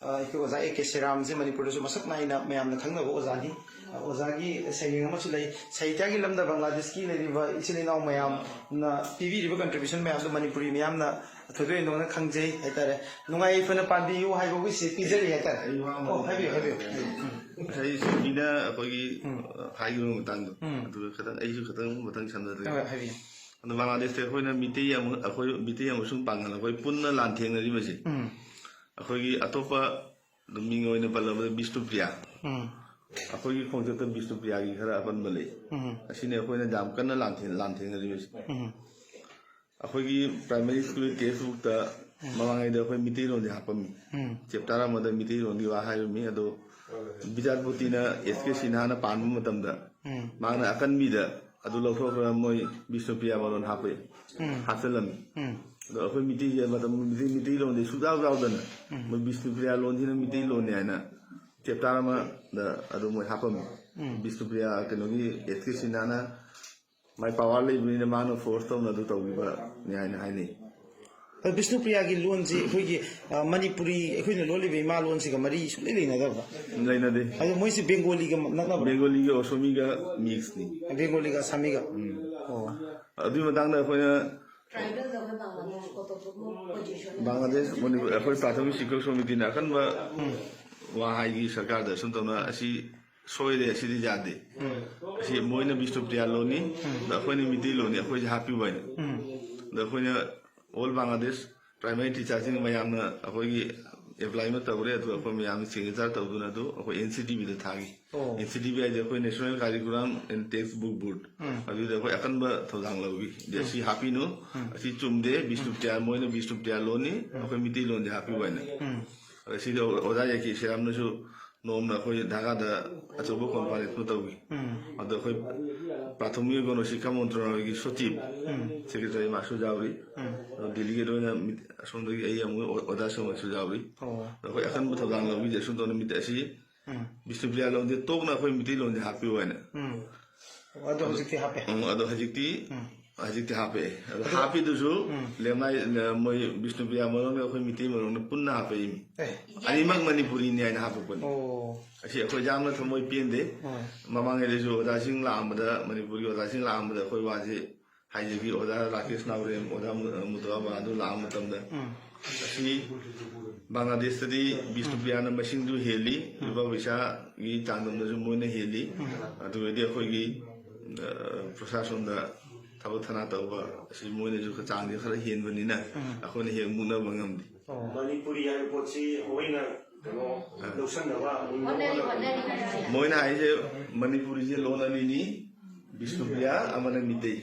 की ओजा AK Seram से मणिपुर मसक नाइना मैम खंगनब ओजानी ओजा की सैनिंग साहित्य की लमदा बांग्लादेश की इचिल इनाउ मैम पीबीरिब कंट्रीब्यूशन मैम मणिपुरी मैम थोदोइन खंजे हैतारे नुआइफन पाबियु हाइबो से पीजरी हैतारे सिना अखोगी हाइगो मतंग अदु खतन आइजु खतन मतंग सन्दरे बांग्लादेश अखोइना मितई अखोइ मितई अमसुंग पांगल अखोइ पुन्ना लांथेंगरिबसे अखोगी अतोपा मिंग ओइना पल्लब विष्णुप्रिया अखोगी खोंजत विष्णुप्रिया की खरा अपन बले असिने अखोइना जाम कन्ना लांथेंगरिबसे अखोगी प्राइमरी स्कूल टेक्स्ट बुक ता मवांगैदा अखोइ मितई रोन हापमी चैप्टर अमदा मितई रोन की वाहायमी अदो बिजारपुतीना SK सिन्हाना पानबु मतमदा मांगना अकनमीदा अदु लौथोखरा मोय विष्णुप्रिया मरोन हापे हाचलमी अदो अखोइ मितई जे मतम मितई लोन दे सुजाव जावदना मोय विष्णुप्रिया लोन सिना मितई लोन याना ꯆꯦꯞꯇꯔ ꯑꯃꯗ ꯑꯗꯨꯝ ꯃꯣꯏ ꯍꯥꯞꯄꯝꯃꯤ ꯕꯤꯁꯅꯨꯄ꯭ꯔꯤꯌꯥ ꯀꯩꯅꯣꯒꯤ ꯑꯦꯁ ꯀꯦ ꯁꯤꯟꯍꯥꯅ ꯃꯥꯏ ꯄꯋꯥꯔ ꯂꯩꯕꯅꯤꯅ ꯃꯥꯅ ꯐꯣꯔꯁ ꯇꯧꯅ ꯑꯗꯨ ꯇꯧꯈꯤꯕꯅꯤ ꯍꯥꯏꯅ ꯍꯥꯏꯅꯩ ꯕꯤꯁꯅꯨꯄ꯭ꯔꯤꯌꯥꯒꯤ ꯂꯣꯟꯁꯤ ꯑꯩꯈꯣꯏꯒꯤ ꯃꯅꯤꯄꯨꯔꯤ ꯑꯩꯈꯣꯏꯅ ꯂꯣꯜꯂꯤꯕ ꯏꯃꯥ ꯂꯣꯟꯁꯤꯒ ꯃꯔꯤ ꯁꯨꯡꯂꯩ ꯂꯩꯅꯗꯕ ꯂꯩꯅꯗꯦ ꯑꯗꯣ ꯃꯣꯏꯁꯤ ꯕꯦꯡꯒꯣꯂꯤꯒ ꯅꯛꯅꯕ ꯕꯦꯡꯒꯣꯂꯤꯒ ꯑꯣꯁꯣꯃꯤꯒ ꯃꯤꯛꯁꯅꯤ ꯕꯦꯡꯒꯣꯂꯤꯒ ꯑꯁꯥꯃꯤꯒ ꯑꯣ ꯑꯗꯨꯒꯤ ꯃꯇꯥꯡꯗ ꯑꯩꯈꯣꯏꯅ ट्राइबल बांग्लादेश को तो पोजीशन ꯕꯪꯒ꯭ꯂꯥꯗꯦश ꯃꯅꯤꯄꯨꯔ ꯑꯩꯈꯣꯏ ꯄ꯭ꯔꯥꯊꯃꯤक ꯁꯤꯛꯈꯛ ꯁꯣꯃꯤꯇꯤꯅ ꯑꯀꯟꯕ ꯋꯥ ꯍꯥꯏꯒꯤ ꯁꯔꯀꯥꯔꯗ ꯁꯨꯝ ꯇꯧꯅ ꯑꯁꯤ ꯁꯣꯏꯔꯦ ꯑꯁꯤꯗꯤ ꯌꯥꯗꯦ ꯑꯁꯤ ꯃꯣꯏꯅ ꯕꯤꯁꯅꯨꯄ꯭ꯔꯤꯌꯥ ꯂꯣꯟꯅꯤ ꯑꯗ ꯑꯩꯈꯣꯏꯅ ꯃꯤꯇꯩ ꯂꯣꯟꯅꯤ ꯑꯩꯈꯣꯏꯁꯦ ꯍꯥꯞꯄꯤꯕ ꯍꯥꯏꯅ ꯑꯗ ꯑꯩꯈꯣꯏꯅ ꯑꯣꯜ ꯕꯪꯒ꯭ꯂꯥꯗꯦश ꯄ꯭ꯔꯥꯏꯃꯥꯔꯤ ꯇꯤꯆꯔꯁꯤꯡ ꯃꯌꯥꯝꯅ ꯑꯩꯈꯣꯏꯒꯤ ꯑꯦꯄ꯭ꯂꯥꯏꯃ ꯇꯧꯔꯦ ꯑꯗꯨꯒ ꯑꯩꯈꯣꯏ ꯃꯌꯥꯝꯅ ꯁꯤꯒꯅꯦꯆꯔ ꯇꯧꯗꯨꯅ ꯑꯗꯨ ꯑꯩꯈꯣꯏ NCTBꯗ ꯊꯥꯈꯤ NCTB ꯍꯥꯏꯁꯦ ꯑꯩꯈꯣꯏ national curriculum and text book ꯕꯣꯔꯗ ꯑꯗꯨꯗ ꯑꯩꯈꯣꯏ ꯑꯀꯟꯕ ꯊꯧꯗꯥꯡ ꯂꯧꯏ ꯑꯁꯤ ꯍꯥꯞꯄꯤꯅꯨ ꯑꯁꯤ ꯆꯨꯝꯗꯦ ꯕꯤꯁꯅꯨꯄ꯭ꯔꯤꯌꯥ ꯃꯣꯏꯅ ꯕꯤꯁꯅꯨꯄ꯭ꯔꯤꯌꯥ ꯂꯣꯟꯅꯤ ꯑꯩꯈꯣꯏ ꯃꯤꯇꯩ ꯂꯣꯟꯁꯦ ꯍꯥꯞꯄꯤꯕ ꯍꯥꯏꯅ ꯁꯤꯗ ꯑꯣꯖꯥ ꯌꯥꯏꯀꯤ ꯁꯦꯔꯥꯝꯅꯁꯨ ꯅꯣꯡꯃ ꯑꯩꯈꯣꯏ ꯙꯥꯀꯥꯗ ꯑꯆꯧꯕ ꯀꯣꯟꯐꯔꯦꯟꯁ ꯑꯃ ꯇꯧꯈꯤ ꯑꯗꯣ ꯑꯩꯈꯣꯏ ꯄ꯭ꯔꯥꯊꯃꯤक ꯒꯅꯣꯁꯤꯛꯈꯥ ꯃꯟꯇ꯭ꯔꯅꯥꯂꯌꯒꯤ ꯁꯆꯤꯞ ꯁꯦꯀ꯭ꯔꯦꯇꯔꯤ ꯃꯥꯁꯨ ꯌꯥꯎꯔꯤ ꯑꯗꯤꯜꯂꯤꯒꯤ ꯑꯣꯏꯅ ꯑꯁꯣꯝꯗꯒꯤ ꯑꯩ ꯑꯃꯨꯛ ꯑꯣꯖꯥꯁꯤꯡ ꯑꯃꯁꯨ ꯌꯥꯎꯔꯤ ꯑꯩꯈꯣꯏ ꯑꯀꯟꯕ ꯊꯧꯗꯥꯡ ꯂꯧꯕꯤꯁꯦ ꯑꯁꯨꯝ ꯇꯧꯅ ꯃꯤꯠ ꯑꯁꯤ ꯕꯤꯁꯅꯨꯄ꯭ꯔꯤꯌꯥ ꯂꯣꯟꯁꯦ ꯇꯣꯛꯅ ꯑꯩꯈꯣꯏ ꯃꯤꯇꯩ ꯂꯣꯟꯁꯦ ꯍꯥꯞꯄꯤꯌꯨ ꯍꯥꯏꯅ ꯑꯗꯣ ꯍꯧꯖꯤꯛꯇꯤ ꯍꯥꯞꯄꯦ ꯑꯗꯣ ꯍꯧꯖꯤꯛꯇꯤ ꯍꯥꯞꯄꯛꯑꯦ ꯑꯗꯣ ꯍꯥꯞꯄꯤꯗꯨꯁꯨ ꯂꯦꯝꯅꯥꯏ ꯃꯣꯏ ꯕꯤꯁꯅꯨꯄ꯭ꯔꯤꯌꯥ ꯃꯔꯣꯟꯒ ꯑꯩꯈꯣꯏ ꯃꯤꯇꯩ ꯃꯔꯣꯟꯒ ꯄꯨꯟꯅ ꯍꯥꯞꯄꯛꯏ ꯑꯅꯤꯃꯛ ꯃꯅꯤꯄꯨꯔꯤꯅꯤ ꯍꯥꯏꯅ ꯍꯥꯞꯄꯛꯄꯅꯤ ꯑꯁꯤ ꯑꯩꯈꯣꯏ ꯌꯥꯝꯅ ꯊꯃꯣꯏ ꯄꯦꯟꯗꯦ ꯃꯃꯥꯡꯉꯩꯗꯁꯨ ꯑꯣꯖꯥꯁꯤꯡ ꯂꯥꯛꯑꯝꯕꯗ ꯃꯅꯤꯄꯨꯔꯒꯤ ꯑꯣꯖꯥꯁꯤꯡ ꯂꯥꯛꯑꯝꯕꯗ ꯑꯩꯈꯣꯏ ꯋꯥꯁꯤ ꯍꯥꯏꯖꯈꯤ ꯑꯣꯖꯥ ꯔꯥꯀꯦꯁ ꯅꯥꯎꯔꯦꯝ ꯑꯣꯖꯥ ꯃꯨꯇꯋꯥꯕ ꯑꯗꯨ ꯂꯥꯛꯑ ꯃꯇꯝꯗ ꯑꯁꯤ ꯕꯪꯒ꯭ꯂꯥꯗꯦꯁꯇꯗꯤ ꯕꯤꯁꯅꯨꯄ꯭ꯔꯤꯌꯥꯅ ꯃꯁꯤꯡꯁꯨ ꯍꯦꯜꯂꯤ ꯂꯨꯄꯥ ꯄꯩꯁꯥꯒꯤ ꯆꯥꯡꯗꯝꯗꯁꯨ ꯃꯣꯏꯅ ꯍꯦꯜꯂꯤ ꯑꯗꯨꯒꯗꯤ ꯑꯩꯈꯣꯏꯒꯤ ꯄ꯭ꯔꯁꯥꯁꯟꯗ ꯊꯕꯛ ꯊꯅꯥ ꯇꯧꯕ ꯑꯁꯤ ꯃꯣꯏꯅꯁꯨ ꯆꯥꯡꯁꯦ ꯈꯔ ꯍꯦꯟꯕꯅꯤꯅ ꯑꯩꯈꯣꯏꯅ ꯍꯦꯛ ꯃꯨꯛꯅꯕ ꯉꯝꯗꯦ ꯃꯅꯤꯄꯨꯔꯤ ꯍꯥꯏꯕ ꯄꯣꯠꯁꯤ ꯑꯩꯈꯣꯏꯅ ꯀꯩꯅꯣ ꯂꯧꯁꯟꯅꯕ ꯃꯣꯏꯅ ꯍꯥꯏꯁꯦ ꯃꯅꯤꯄꯨꯔꯤꯁꯦ ꯂꯣꯟ ꯑꯅꯤꯅꯤ ꯕꯤꯁꯅꯨꯄ꯭ꯔꯤꯌꯥ ꯑꯃꯅ ꯃꯤꯇꯩ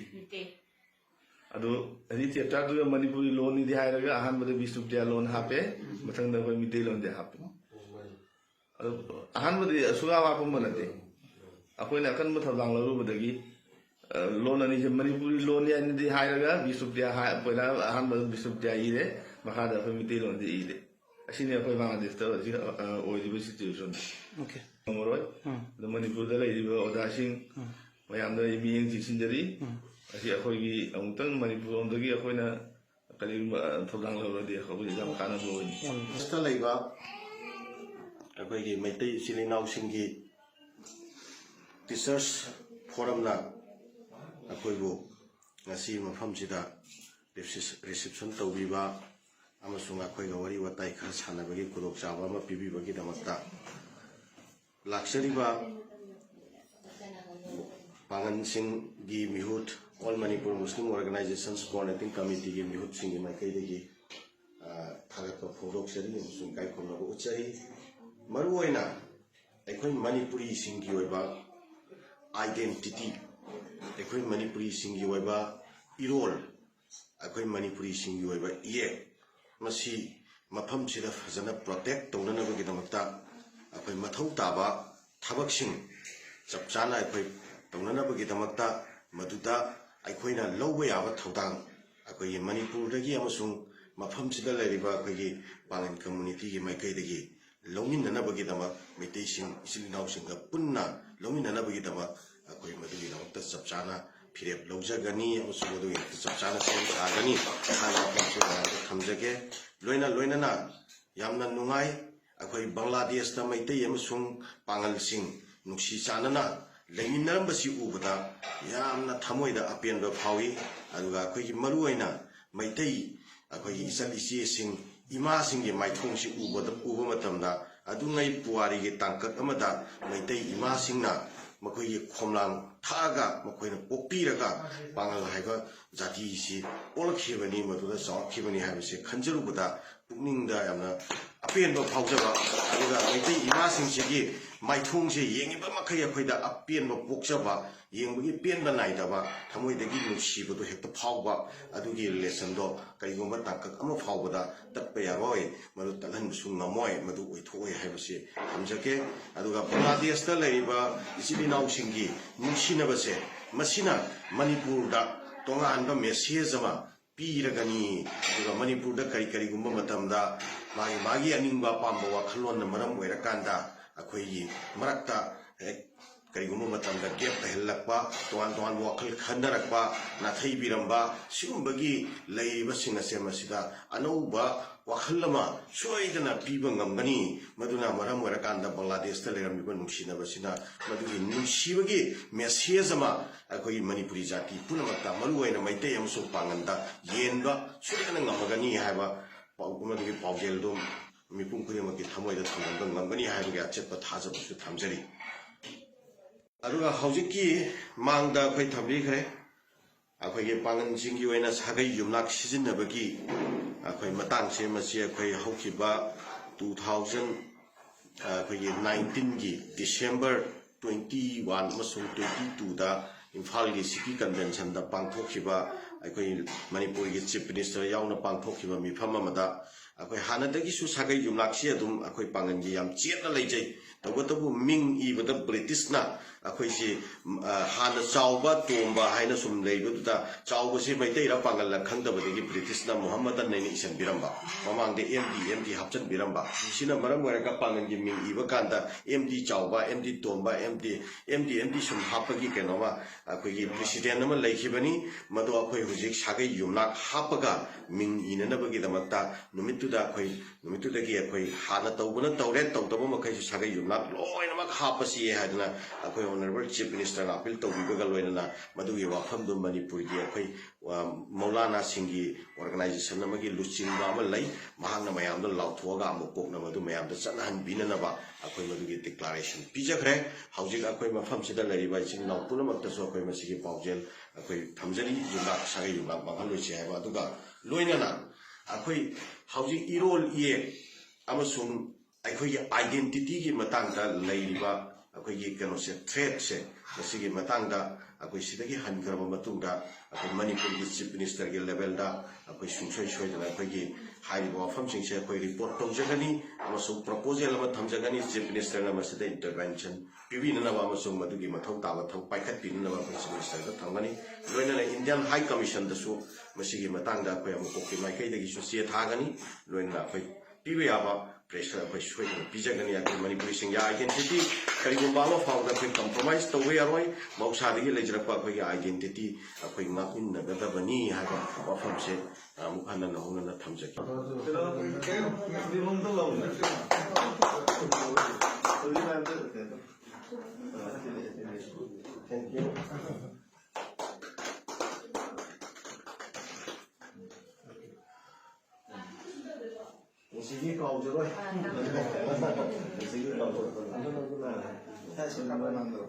ꯑꯗꯣ ꯑꯁꯤ ꯆꯦꯞꯇꯔꯗꯨꯗ ꯃꯅꯤꯄꯨꯔꯤ ꯂꯣꯟꯅꯤꯗꯤ ꯍꯥꯏꯔꯒ ꯑꯍꯥꯟꯕꯗ ꯕꯤꯁꯅꯨꯄ꯭ꯔꯤꯌꯥ ꯂꯣꯟ ꯍꯥꯞꯄꯦ ꯃꯊꯪꯗ ꯑꯩꯈꯣꯏ ꯃꯤꯇꯩ ꯂꯣꯟꯁꯦ ꯍꯥꯞꯄꯦ ꯑꯗꯣ ꯑꯍꯥꯟꯕꯗꯤ ꯑꯁꯨꯛ ꯍꯥꯞꯄꯝꯕ ꯅꯠꯇꯦ ꯑꯩꯈꯣꯏꯅ ꯑꯀꯟꯕ ꯊꯧꯗꯥꯡ ꯂꯧꯔꯨꯕꯗꯒꯤ ꯂꯣꯟ ꯑꯅꯤꯁꯦ ꯃꯅꯤꯄꯨꯔꯤ ꯂꯣꯟꯅꯤ ꯍꯥꯏꯅꯗꯤ ꯍꯥꯏꯔꯒ ꯕꯤꯁꯅꯨꯄ꯭ꯔꯤꯌꯥ ꯑꯍꯥꯟꯕꯗ ꯕꯤꯁꯅꯨꯄ꯭ꯔꯤꯌꯥ ꯏꯔꯦ ꯃꯈꯥꯗ ꯑꯩꯈꯣꯏ ꯃꯤꯇꯩ ꯂꯣꯟꯁꯦ ꯏꯔꯦ ꯑꯁꯤꯅꯤ ꯑꯩꯈꯣꯏ ꯕꯪꯒ꯭ꯂꯥꯗꯦꯁꯇ ꯍꯧꯖꯤꯛ ꯑꯣꯏꯔꯤꯕ ꯁꯤꯆꯨꯋꯦꯁꯟ ꯉꯝꯃꯔꯣꯏ ꯑꯗꯣ ꯃꯅꯤꯄꯨꯔꯗ ꯂꯩꯔꯤꯕ ꯑꯣꯖꯥꯁꯤꯡ ꯃꯌꯥꯝꯗ ꯃꯤꯠꯌꯦꯡ ꯆꯤꯡꯁꯤꯟꯖꯔꯤ ꯑꯁꯤ ꯑꯩꯈꯣꯏꯒꯤ ꯑꯃꯨꯛꯇꯪ ꯃꯅꯤꯄꯨꯔ ꯂꯣꯝꯗꯒꯤ ꯑꯩꯈꯣꯏꯅ ꯀꯔꯤꯒꯨꯝꯕ ꯊꯧꯗꯥꯡ ꯂꯧꯔꯗꯤ ꯑꯩꯈꯣꯏꯒꯤ ꯌꯥꯝ ꯀꯥꯟꯅꯕ ꯑꯣꯏꯅꯤ ꯁꯤꯗ ꯂꯩꯕ ꯑꯩꯈꯣꯏꯒꯤ ꯃꯩꯇꯩ ꯏꯆꯤꯜ ꯏꯅꯥꯎꯁꯤꯡꯒꯤ ꯇꯤꯆꯔꯁ ꯐꯣꯔꯝꯅ ꯑꯩꯈꯣꯏꯕꯨ ꯉꯁꯤ ꯃꯐꯝꯁꯤꯗ ꯔꯤꯁꯤꯞꯁꯟ ꯇꯧꯕꯤꯕ ꯑꯃꯁꯨꯡ ꯑꯩꯈꯣꯏꯒ ꯋꯥꯔꯤ ꯋꯥꯇꯥꯏ ꯈꯔ ꯁꯥꯟꯅꯕꯒꯤ ꯈꯨꯗꯣꯡꯆꯥꯕ ꯑꯃ ꯄꯤꯕꯤꯕꯒꯤꯗꯃꯛꯇ ꯂꯥꯛꯆꯔꯤꯕ ꯄꯥꯡꯒꯟꯁꯤꯡꯒꯤ ꯃꯤꯍꯨꯠ ꯑꯣꯜ ꯃꯅꯤꯄꯨꯔ ꯃꯨꯁꯂꯤꯝ ꯑꯣꯔꯒꯅꯥꯏꯖꯦꯁꯟꯁ ꯀꯣꯑꯣꯔꯗꯤꯅꯦꯇꯤꯡ ꯀꯃꯤꯇꯤꯒꯤ ꯃꯤꯍꯨꯠꯁꯤꯡꯒꯤ ꯃꯥꯏꯀꯩꯗꯒꯤ ꯊꯥꯒꯠꯄ ꯐꯣꯡꯗꯣꯛꯆꯔꯤ ꯑꯃꯁꯨꯡ ꯏꯀꯥꯏꯈꯨꯝꯅꯕ ꯎꯠꯆꯔꯤ ꯃꯔꯨꯑꯣꯏꯅ ꯑꯩꯈꯣꯏ ꯃꯅꯤꯄꯨꯔꯤꯁꯤꯡꯒꯤ ꯑꯣꯏꯕ ꯑꯥꯏꯗꯦꯟꯇꯤꯇꯤ ꯑꯩꯈꯣꯏ ꯃꯅꯤꯄꯨꯔꯤꯁꯤꯡꯒꯤ ꯑꯣꯏꯕ ꯏꯔꯣꯜ ꯑꯩꯈꯣꯏ ꯃꯅꯤꯄꯨꯔꯤꯁꯤꯡꯒꯤ ꯑꯣꯏꯕ ꯏꯌꯦꯛ ꯃꯁꯤ ꯃꯐꯝꯁꯤꯗ ꯐꯖꯅ ꯄ꯭ꯔꯣꯇꯦꯛ ꯇꯧꯅꯅꯕꯒꯤꯗꯃꯛꯇ ꯑꯩꯈꯣꯏ ꯃꯊꯧ ꯇꯥꯕ ꯊꯕꯛꯁꯤꯡ ꯆꯞ ꯆꯥꯅ ꯑꯩꯈꯣই ꯇꯧꯅꯅꯕꯒꯤꯗꯃꯛꯇ ꯃꯗꯨꯗ ꯑꯩꯈꯣꯏꯅ ꯂꯧꯕ ꯌꯥꯕ ꯊꯧꯗꯥꯡ ꯑꯩꯈꯣꯏꯒꯤ ꯃꯅꯤꯄꯨꯔꯗꯒꯤ ꯑꯃꯁꯨꯡ ꯃꯐꯝꯁꯤꯗ ꯂꯩꯔꯤꯕ ꯑꯩꯈꯣꯏꯒꯤ ꯄꯥꯡꯒꯟ ꯀꯝꯃꯨꯅꯤꯇꯤꯒꯤ ꯃꯥꯏꯀꯩꯗꯒꯤ ꯂꯧꯃꯤꯟꯅꯅꯕꯒꯤꯗꯃꯛ ꯃꯩꯇꯩꯁꯤꯡ ꯏꯆꯤꯜ ꯏꯅꯥꯎꯁꯤꯡꯒ ꯄꯨꯟꯅ ꯂꯧꯃꯤꯟꯅꯅꯕꯒꯤꯗꯃꯛ ꯑꯩꯈꯣꯏ ꯃꯗꯨꯒꯤꯗꯃꯛꯇ ꯆꯞ ꯆꯥꯅ ꯐꯤꯔꯦꯞ ꯂꯧꯖꯒꯅꯤ ꯑꯃꯁꯨꯡ ꯃꯗꯨꯒꯤꯗꯃꯛꯇ ꯆꯞ ꯆꯥꯅ ꯁꯦꯝ ꯁꯥꯒꯅꯤ ꯍꯥꯏꯕ ꯋꯥꯐꯝꯁꯨ ꯃꯌꯥꯝꯗ ꯊꯝꯖꯒꯦ ꯂꯣꯏꯅꯅ ꯌꯥꯝꯅ ꯅꯨꯡꯉꯥꯏ ꯑꯩꯈꯣꯏ ꯕꯪꯒ꯭ꯂꯥꯗꯦꯁꯇ ꯃꯩꯇꯩ ꯑꯃꯁꯨꯡ ꯄꯥꯡꯒꯜꯁꯤꯡ ꯅꯨꯡꯁꯤ ꯆꯥꯟꯅꯅ ꯂꯩꯃꯤꯟꯅꯔꯝꯕꯁꯤ ꯎꯕꯗ ꯌꯥꯝꯅ ꯊꯃꯣꯏꯗ ꯑꯄꯦꯟꯕ ꯐꯥꯎꯏ ꯑꯗꯨꯒ ꯑꯩꯈꯣꯏꯒꯤ ꯃꯔꯨꯑꯣꯏꯅ ꯃꯩꯇꯩ ꯑꯩꯈꯣꯏꯒꯤ ꯏꯆꯜ ꯏꯆꯦꯁꯤꯡ ꯏꯃꯥꯁꯤꯡꯒꯤ ꯃꯥꯏꯊꯣꯡꯁꯤ ꯎꯕ ꯃꯇꯝꯗ ꯑꯗꯨꯉꯩ ꯄꯨꯋꯥꯔꯤꯒꯤ ꯇꯥꯡꯀꯛ ꯑꯃꯗ ꯃꯩꯇꯩ ꯏꯃꯥꯁꯤꯡꯅ ꯃꯈꯣꯏꯒꯤ ꯈꯣꯝꯂꯥꯡ ꯊꯥꯛꯑꯒ ꯃꯈꯣꯏꯅ ꯄꯣꯛꯄꯤꯔꯒ ꯄꯥꯡꯒꯜ ꯍꯥꯏꯕ ꯖꯥꯇꯤꯁꯤ ꯄꯣꯛꯂꯛꯈꯤꯕꯅꯤ ꯃꯗꯨꯗ ꯆꯥꯎꯔꯛꯈꯤꯕꯅꯤ ꯍꯥꯏꯕꯁꯤ ꯈꯟꯖꯔꯨꯕꯗ ꯄꯨꯛꯅꯤꯡꯗ ꯌꯥꯝꯅ ꯑꯄꯦꯟꯕ ꯐꯥꯎꯖꯕ ꯑꯗꯨꯒ ꯃꯩꯇꯩ ꯏꯃꯥꯁꯤꯡꯁꯤꯒꯤ ꯃꯥꯏꯊꯣꯡꯁꯦ ꯌꯦꯡꯉꯤꯕ ꯃꯈꯩ ꯑꯩꯈꯣꯏꯗ ꯑꯄꯦꯟꯕ ꯄꯣꯛꯆꯕ ꯌꯦꯡꯕꯒꯤ ꯄꯦꯟꯕ ꯅꯥꯏꯗꯕ ꯊꯃꯣꯏꯗꯒꯤ ꯅꯨꯡꯁꯤꯕꯗꯣ ꯍꯦꯛꯇ ꯐꯥꯎꯕ ꯑꯗꯨꯒꯤ ꯔꯤꯂꯦꯁꯟꯗꯣ ꯀꯔꯤꯒꯨꯝꯕ ꯇꯥꯡꯀꯛ ꯑꯃ ꯐꯥꯎꯕꯗ ꯇꯠꯄ ꯌꯥꯔꯣꯏ ꯃꯗꯨ ꯇꯠꯍꯟꯕꯁꯨ ꯉꯝꯃꯣꯏ ꯃꯗꯨ ꯑꯣꯏꯊꯣꯛꯑꯣꯏ ꯍꯥꯏꯕꯁꯤ ꯊꯝꯖꯒꯦ ꯑꯗꯨꯒ ꯕꯪꯒ꯭ꯂꯥꯗꯦꯁꯇ ꯂꯩꯔꯤꯕ ꯏꯆꯤꯜ ꯏꯅꯥꯎꯁꯤꯡꯒꯤ ꯅꯨꯡꯁꯤꯅꯕꯁꯦ ꯃꯁꯤꯅ ꯃꯅꯤꯄꯨꯔꯗ ꯇꯣꯉꯥꯟꯕ ꯃꯦꯁꯦꯖ ꯑꯃ ꯄꯤꯔꯒꯅꯤ ꯑꯗꯨꯒ ꯃꯅꯤꯄꯨꯔꯗ ꯀꯔꯤꯒꯨꯝꯕ ꯃꯇꯝꯗ ꯃꯥꯒꯤ ꯑꯅꯤꯡꯕ ꯑꯄꯥꯝꯕ ꯋꯥꯈꯜꯂꯣꯟꯅ ꯃꯔꯝ ꯑꯣꯏꯔꯀꯥꯟꯗ ꯑꯩꯈꯣꯏꯒꯤ ꯃꯔꯛꯇ ꯀꯔꯤꯒꯨꯝꯕ ꯃꯇꯝꯗ ꯒꯦꯞ ꯂꯩꯍꯜꯂꯛꯄ ꯇꯣꯉꯥꯟ ꯇꯣꯉꯥꯟꯕ ꯋꯥꯈꯜ ꯈꯟꯅꯔꯛꯄ ꯅꯥꯊꯩꯕꯤꯔꯝꯕ ꯁꯤꯒꯨꯝꯕꯒꯤ ꯂꯩꯔꯤꯕꯁꯤꯡ ꯑꯁꯦ ꯃꯁꯤꯗ ꯑꯅꯧꯕ ꯋꯥꯈꯜ ꯑꯃ ꯁꯣꯏꯗꯅ ꯄꯤꯕ ꯉꯝꯒꯅꯤ ꯃꯗꯨꯅ ꯃꯔꯝ ꯑꯣꯏꯔꯀꯥꯟꯗ ꯕꯪꯒ꯭ꯂꯥꯗꯦꯁꯇ ꯂꯩꯔꯝꯃꯤꯕ ꯅꯨꯡꯁꯤꯅꯕꯁꯤꯅ ꯃꯗꯨꯒꯤ ꯅꯨꯡꯁꯤꯕꯒꯤ ꯃꯦꯁꯦꯖ ꯑꯃ ꯑꯩꯈꯣꯏꯒꯤ ꯃꯅꯤꯄꯨꯔꯤ ꯖꯥꯇꯤ ꯄꯨꯝꯅꯃꯛꯇ ꯃꯔꯨꯑꯣꯏꯅ ꯃꯩꯇꯩ ꯑꯃꯁꯨꯡ ꯄꯥꯡꯒꯟꯗ ꯌꯦꯟꯕ ꯁꯣꯏꯗꯅ ꯉꯝꯃꯒꯅꯤ ꯍꯥꯏꯕ ꯃꯗꯨꯒꯤ ꯄꯥꯎꯖꯦꯜꯗꯨ ꯃꯤꯄꯨꯝ ꯈꯨꯗꯤꯡꯃꯛꯀꯤ ꯊꯃꯣꯏꯗ ꯊꯝꯍꯟꯕ ꯉꯝꯒꯅꯤ ꯍꯥꯏꯕꯒꯤ ꯑꯆꯦꯠꯄ ꯊꯥꯖꯕꯁꯨ ꯊꯝꯖꯔꯤ ꯑꯗꯨꯒ ꯍꯧꯖꯤꯛꯀꯤ ꯃꯥꯡꯗ ꯑꯩꯈꯣꯏ ꯊꯝꯕꯤꯈ꯭ꯔꯦ ꯑꯩꯈꯣꯏꯒꯤ ꯄꯥꯡꯒꯟꯁꯤꯡꯒꯤ ꯑꯣꯏꯅ ꯁꯥꯒꯩ ꯌꯨꯝꯅꯥꯛ ꯁꯤꯖꯤꯟꯅꯕꯒꯤ ꯑꯩꯈꯣꯏ ꯃꯇꯥꯡꯁꯦ ꯃꯁꯤ ꯑꯩꯈꯣꯏ ꯍꯧꯈꯤꯕ 2019ꯒꯤ ꯗꯤꯁꯦꯝꯕꯔ 21 ꯑꯃꯁꯨꯡ 22ꯗ ꯏꯝꯐꯥꯜꯒꯤ ꯁꯤꯇꯤ ꯀꯟꯚꯦꯟꯁꯟꯗ ꯄꯥꯡꯊꯣꯛꯈꯤꯕ ꯑꯩꯈꯣꯏ ꯃꯅꯤꯄꯨꯔꯒꯤ ꯆꯤꯐ ꯃꯤꯅꯤꯁꯇꯔ ꯌꯥꯎꯅ ꯄꯥꯡꯊꯣꯛꯈꯤꯕ ꯃꯤꯐꯝ ꯑꯃꯗ ꯑꯩꯈꯣꯏ ꯍꯥꯟꯅꯗꯒꯤꯁꯨ ꯁꯥꯒꯩ ꯌꯨꯝꯅꯥꯛꯁꯤ ꯑꯗꯨꯝ ꯑꯩꯈꯣꯏ ꯄꯥꯡꯒꯟꯒꯤ ꯌꯥꯝ ꯆꯦꯠꯅ ꯂꯩꯖꯩ ꯇꯧꯕꯇꯕꯨ ꯃꯤꯡ ꯏꯕꯗ ꯕ꯭ꯔꯤꯇꯤꯁꯅ ꯑꯩꯈꯣꯏꯁꯤ ꯍꯥꯟꯅ ꯆꯥꯎꯕ ꯇꯣꯝꯕ ꯍꯥꯏꯅ ꯁꯨꯝ ꯂꯩꯕꯗꯨꯗ ꯆꯥꯎꯕꯁꯤ ꯃꯩꯇꯩꯔ ꯄꯥꯡꯒꯜꯂ ꯈꯪꯗꯕꯗꯒꯤ ꯕ꯭ꯔꯤꯇꯤꯁꯅ ꯃꯨꯍꯝꯃꯗꯟ ꯍꯥꯏꯅ ꯏꯁꯤꯟꯕꯤꯔꯝꯕ ꯃꯃꯥꯡꯗ MD ꯍꯥꯞꯆꯤꯟꯕꯤꯔꯝꯕ ꯁꯤꯅ ꯃꯔꯝ ꯑꯣꯏꯔꯒ ꯄꯥꯡꯒꯟꯒꯤ ꯃꯤꯡ ꯏꯕ ꯀꯥꯟꯗ MD ꯆꯥꯎꯕ MD ꯇꯣꯝꯕ MD ꯁꯨꯝ ꯍꯥꯞꯄꯒꯤ ꯀꯩꯅꯣꯃ ꯑꯩꯈꯣꯏꯒꯤ ꯄ꯭ꯔꯦꯁꯤꯗꯦꯟ ꯑꯃ ꯂꯩꯈꯤꯕꯅꯤ ꯃꯗꯨ ꯑꯩꯈꯣꯏ ꯍꯧꯖꯤꯛ ꯁꯥꯒꯩ ꯌꯨꯝꯅꯥꯛ ꯍꯥꯞꯄꯒ ꯃꯤꯡ ꯏꯅꯅꯕꯒꯤꯗꯃꯛꯇ ꯅꯨꯃꯤꯠꯇꯨꯗꯒꯤ ꯑꯩꯈꯣꯏ ꯍꯥꯟꯅ ꯇꯧꯕꯅ ꯇꯧꯔꯦ ꯇꯧꯗꯕ ꯃꯈꯩꯁꯨ ꯁꯥꯒꯩ ꯌꯨꯝꯅꯥꯛ ꯂꯣꯏꯅꯃꯛ ꯍꯥꯞꯄꯁꯤ ꯍꯥꯏꯗꯅ ꯑꯩꯈꯣꯏ ꯑꯣꯅꯔꯦꯕꯜ ꯆꯤꯐ ꯃꯤꯅꯤꯁꯇꯔꯅ ꯑꯄꯤꯜ ꯇꯧꯕꯤꯕꯒ ꯂꯣꯏꯅꯅ ꯃꯗꯨꯒꯤ ꯋꯥꯐꯝꯗꯨ ꯃꯅꯤꯄꯨꯔꯒꯤ ꯑꯩꯈꯣꯏ ꯃꯧꯂꯥꯅꯥꯁꯤꯡꯒꯤ ꯑꯣꯔꯒꯅꯥꯏꯖꯦꯁꯟ ꯑꯃꯒꯤ ꯂꯨꯆꯤꯡꯕ ꯑꯃ ꯂꯩ ꯃꯍꯥꯛꯅ ꯃꯌꯥꯝꯗ ꯂꯥꯎꯊꯣꯛꯑꯒ ꯑꯃꯨꯛ ꯄꯣꯛꯅ ꯃꯗꯨ ꯃꯌꯥꯝꯗ ꯆꯠꯅꯍꯟꯕꯤꯅꯅꯕ ꯑꯩꯈꯣꯏ ꯃꯗꯨꯒꯤ ꯗꯤꯀ꯭ꯂꯥꯔꯦꯁꯟ ꯄꯤꯖꯈ꯭ꯔꯦ ꯍꯧꯖꯤꯛ ꯑꯩꯈꯣꯏ ꯃꯐꯝꯁꯤꯗ ꯂꯩꯔꯤꯕ ꯏꯆꯤꯟ ꯏꯅꯥꯎ ꯄꯨꯝꯅꯃꯛꯇꯁꯨ ꯑꯩꯈꯣꯏ ꯃꯁꯤꯒꯤ ꯄꯥꯎꯖꯦꯜ ꯑꯩꯈꯣꯏ ꯊꯝꯖꯔꯤ ꯌꯨꯝꯅꯥꯛ ꯁꯥꯒꯩ ꯌꯨꯝꯅꯥꯛ ꯃꯥꯡꯍꯟꯂꯣꯏꯁꯤ ꯍꯥꯏꯕ ꯑꯗꯨꯒ ꯂꯣꯏꯅꯅ ꯑꯩꯈꯣꯏ ꯍꯧꯖꯤꯛ ꯏꯔꯣꯜ ꯏꯌꯦꯛ ꯑꯃꯁꯨꯡ ꯑꯩꯈꯣꯏꯒꯤ ꯑꯥꯏꯗꯦꯟꯇꯤꯇꯤꯒꯤ ꯃꯇꯥꯡꯗ ꯂꯩꯔꯤꯕ ꯑꯩꯈꯣꯏꯒꯤ ꯀꯩꯅꯣꯁꯦ ꯊ꯭ꯔꯦꯠꯁꯦ ꯃꯁꯤꯒꯤ ꯃꯇꯥꯡꯗ ꯑꯩꯈꯣꯏ ꯁꯤꯗꯒꯤ ꯍꯟꯈ꯭ꯔꯕ ꯃꯇꯨꯡꯗ ꯑꯩꯈꯣꯏ ꯃꯅꯤꯄꯨꯔꯒꯤ ꯆꯤꯐ ꯃꯤꯅꯤꯁꯇꯔꯒꯤ ꯂꯦꯚꯦꯜꯗ ꯑꯩꯈꯣꯏ ꯁꯨꯡꯁꯣꯏ ꯁꯣꯏꯗꯅ ꯑꯩꯈꯣꯏꯒꯤ ꯍꯥꯏꯔꯤꯕ ꯋꯥꯐꯝꯁꯤꯡꯁꯦ ꯑꯩꯈꯣꯏ ꯔꯤꯄꯣꯔꯠ ꯇꯧꯖꯒꯅꯤ ꯑꯃꯁꯨꯡ ꯄ꯭ꯔꯄꯣꯖꯦꯜ ꯑꯃ ꯊꯝꯖꯒꯅꯤ ꯆꯤꯐ ꯃꯤꯅꯤꯁꯇꯔꯅ ꯃꯁꯤꯗ ꯏꯟꯇꯔꯚꯦꯟꯁꯟ ꯄꯤꯕꯤꯅꯅꯕ ꯑꯃꯁꯨꯡ ꯃꯗꯨꯒꯤ ꯃꯊꯧ ꯇꯥꯕ ꯄꯥꯏꯈꯠꯄꯤꯅꯅꯕ ꯑꯩꯈꯣꯏ ꯆꯤꯐ ꯃꯤꯅꯤꯁꯇꯔꯗ ꯊꯝꯒꯅꯤ ꯂꯣꯏꯅꯅ ꯏꯟꯗꯤꯌꯟ ꯍꯥꯏ ꯀꯃꯤꯁꯟꯗꯁꯨ ꯃꯁꯤꯒꯤ ꯃꯇꯥꯡꯗ ꯑꯩꯈꯣꯏ ꯑꯃꯨꯛꯀꯤ ꯃꯥꯏꯀꯩꯗꯒꯤꯁꯨ ꯆꯦ ꯊꯥꯒꯅꯤ ꯂꯣꯏꯅꯅ ꯑꯩꯈꯣꯏ ꯄꯤꯕ ꯌꯥꯕ ꯄ꯭ꯔꯦꯁꯔ ꯑꯩꯈꯣꯏ ꯁꯣꯏꯗꯅ ꯄꯤꯖꯒꯅꯤ ꯑꯩꯈꯣꯏ ꯃꯅꯤꯄꯨꯔꯤꯁꯤꯡꯒꯤ ꯑꯥꯏꯗꯦꯟꯇꯤꯇꯤ ꯀꯔꯤꯒꯨꯝꯕ ꯑꯃ ꯐꯥꯎꯕꯗ ꯑꯩꯈꯣꯏ ꯀꯝꯄ꯭ꯔꯣꯃꯥꯏꯖ ꯇꯧꯕ ꯌꯥꯔꯣꯏ ꯃꯍꯧꯁꯥꯗꯒꯤ ꯂꯩꯖꯔꯛꯄ ꯑꯩꯈꯣꯏꯒꯤ ꯑꯥꯏꯗꯦꯟꯇꯤꯇꯤ ꯑꯩꯈꯣꯏ ꯉꯥꯛꯃꯤꯟꯅꯒꯗꯕꯅꯤ ꯍꯥꯏꯕ ꯋꯥꯐꯝꯁꯦ ꯑꯃꯨꯛ ꯍꯟꯅ ꯅꯧꯍꯧꯅꯅ ꯊꯝꯖꯒꯦ ꯉꯁꯤꯒꯤ ꯀꯥꯎꯖꯔꯣꯏ ꯉꯁꯤꯒꯤ ꯃꯊꯪꯗ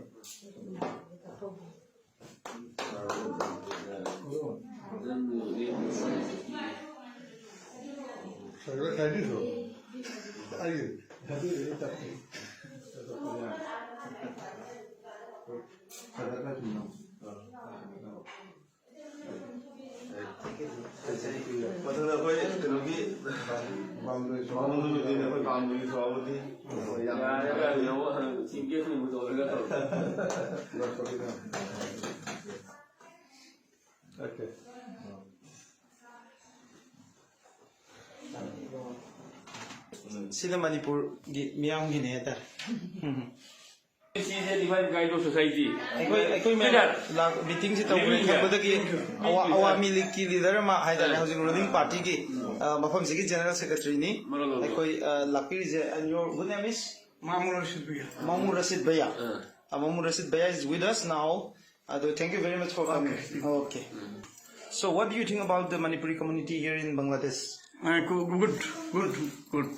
ꯑꯩꯈꯣꯏ ꯀꯩꯅꯣꯒꯤ ꯑꯩꯈꯣꯏ ꯄꯥꯝꯕꯒꯤ ꯁꯣꯛꯑꯕꯗꯤ sila Manipurgi miyamgi ne tar This is a divine guide of society. Ekoi me la meeting si tawre khabada ki awami league ki leader ma haida housing ruling party ki mafam sigi general secretary ni ekoi lakiri je and your good name is Mamun Rashid Bhaiya Mamun Rashid Bhaiya is with us now thank you very much for coming okay so what do you think about the Manipuri community here in Bangladesh Good.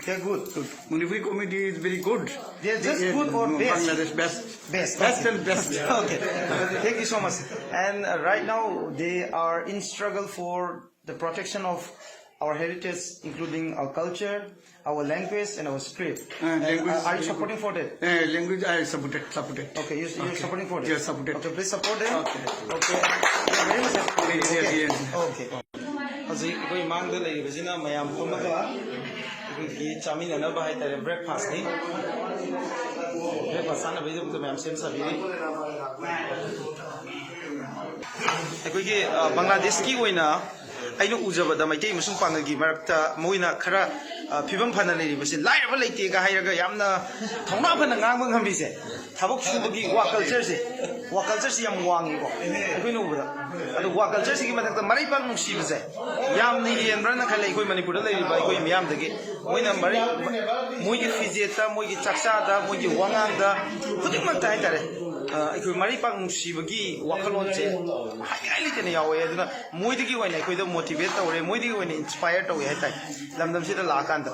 Yeah, good. Manipuri community is very good. They're just good or best? Bangladesh best. Best and best. Okay. Thank you so much. And right now they are in struggle for the protection of our heritage, including our culture, our language, and our script. Are you supporting for that? Language I supported. Okay, you're supporting for that? Yes, supported. Okay, please support them. Okay. Very much okay. Howzik koi mang da lei bajina mayam pumaga ki chamin na ba hai tare breakfast ni breakfast ana bajum to mayam sem sabi ni ekoi ki Bangladesh ki oina ainu ujaba da mai tei musung pangal gi marakta moina khara ꯐꯤꯕꯝ ꯐꯅ ꯂꯩꯔꯤꯕꯁꯦ ꯂꯥꯏꯔꯕ ꯂꯩꯇꯦꯒ ꯍꯥꯏꯔꯒ ꯌꯥꯝꯅ ꯊꯧꯅꯥ ꯐꯅ ꯉꯥꯡꯕ ꯉꯝꯃꯤꯁꯦ ꯊꯕꯛ ꯁꯨꯕꯒꯤ ꯋꯥ ꯀꯜꯆꯔꯁꯤ ꯌꯥꯝ ꯋꯥꯡꯉꯤꯀꯣ ꯑꯩꯈꯣꯏꯅ ꯎꯕꯗ ꯑꯗꯣ ꯋꯥ ꯀꯜꯆꯔꯁꯤꯒꯤ ꯃꯊꯛꯇ ꯃꯔꯩꯄꯥꯛ ꯅꯨꯡꯁꯤꯕꯁꯦ ꯌꯥꯝꯅ ꯍꯦꯟꯕ꯭ꯔꯅ ꯈꯜꯂꯦ ꯑꯩꯈꯣꯏ ꯃꯅꯤꯄꯨꯔꯗ ꯂꯩꯔꯤꯕ ꯑꯩꯈꯣꯏ ꯃꯤꯌꯥꯝꯗꯒꯤ ꯃꯣꯏꯅ ꯃꯣꯏꯒꯤ ꯐꯤꯖꯦꯠꯇ ꯃꯣꯏꯒꯤ ꯆꯥꯛꯆꯥꯗ ꯃꯣꯏꯒꯤ ꯋꯥꯉꯥꯡꯗ ꯈꯨꯗꯤꯡꯃꯛꯇ ꯍꯥꯏꯇꯥꯔꯦ ꯑꯩꯈꯣꯏ ꯃꯔꯩꯄꯥꯛ ꯅꯨꯡꯁꯤꯕꯒꯤ ꯋꯥꯈꯜꯂꯣꯟꯁꯦ ꯍꯥꯏꯅꯤꯡꯉꯥꯏ ꯂꯩꯇꯅ ꯌꯥꯎꯋꯦ ꯑꯗꯨꯅ ꯃꯣꯏꯗꯒꯤ ꯑꯣꯏꯅ ꯑꯩꯈꯣꯏꯗ ꯃꯣꯇꯤꯚꯦꯠ ꯇꯧꯔꯦ ꯃꯣꯏꯗꯒꯤ ꯑꯣꯏꯅ ꯏꯟꯁꯄꯥꯌꯔ ꯇꯧꯋꯦ ꯍꯥꯏꯇꯥꯔꯦ ꯂꯝꯗꯝꯁꯤꯗ ꯂꯥꯛꯑꯀꯥꯟꯗ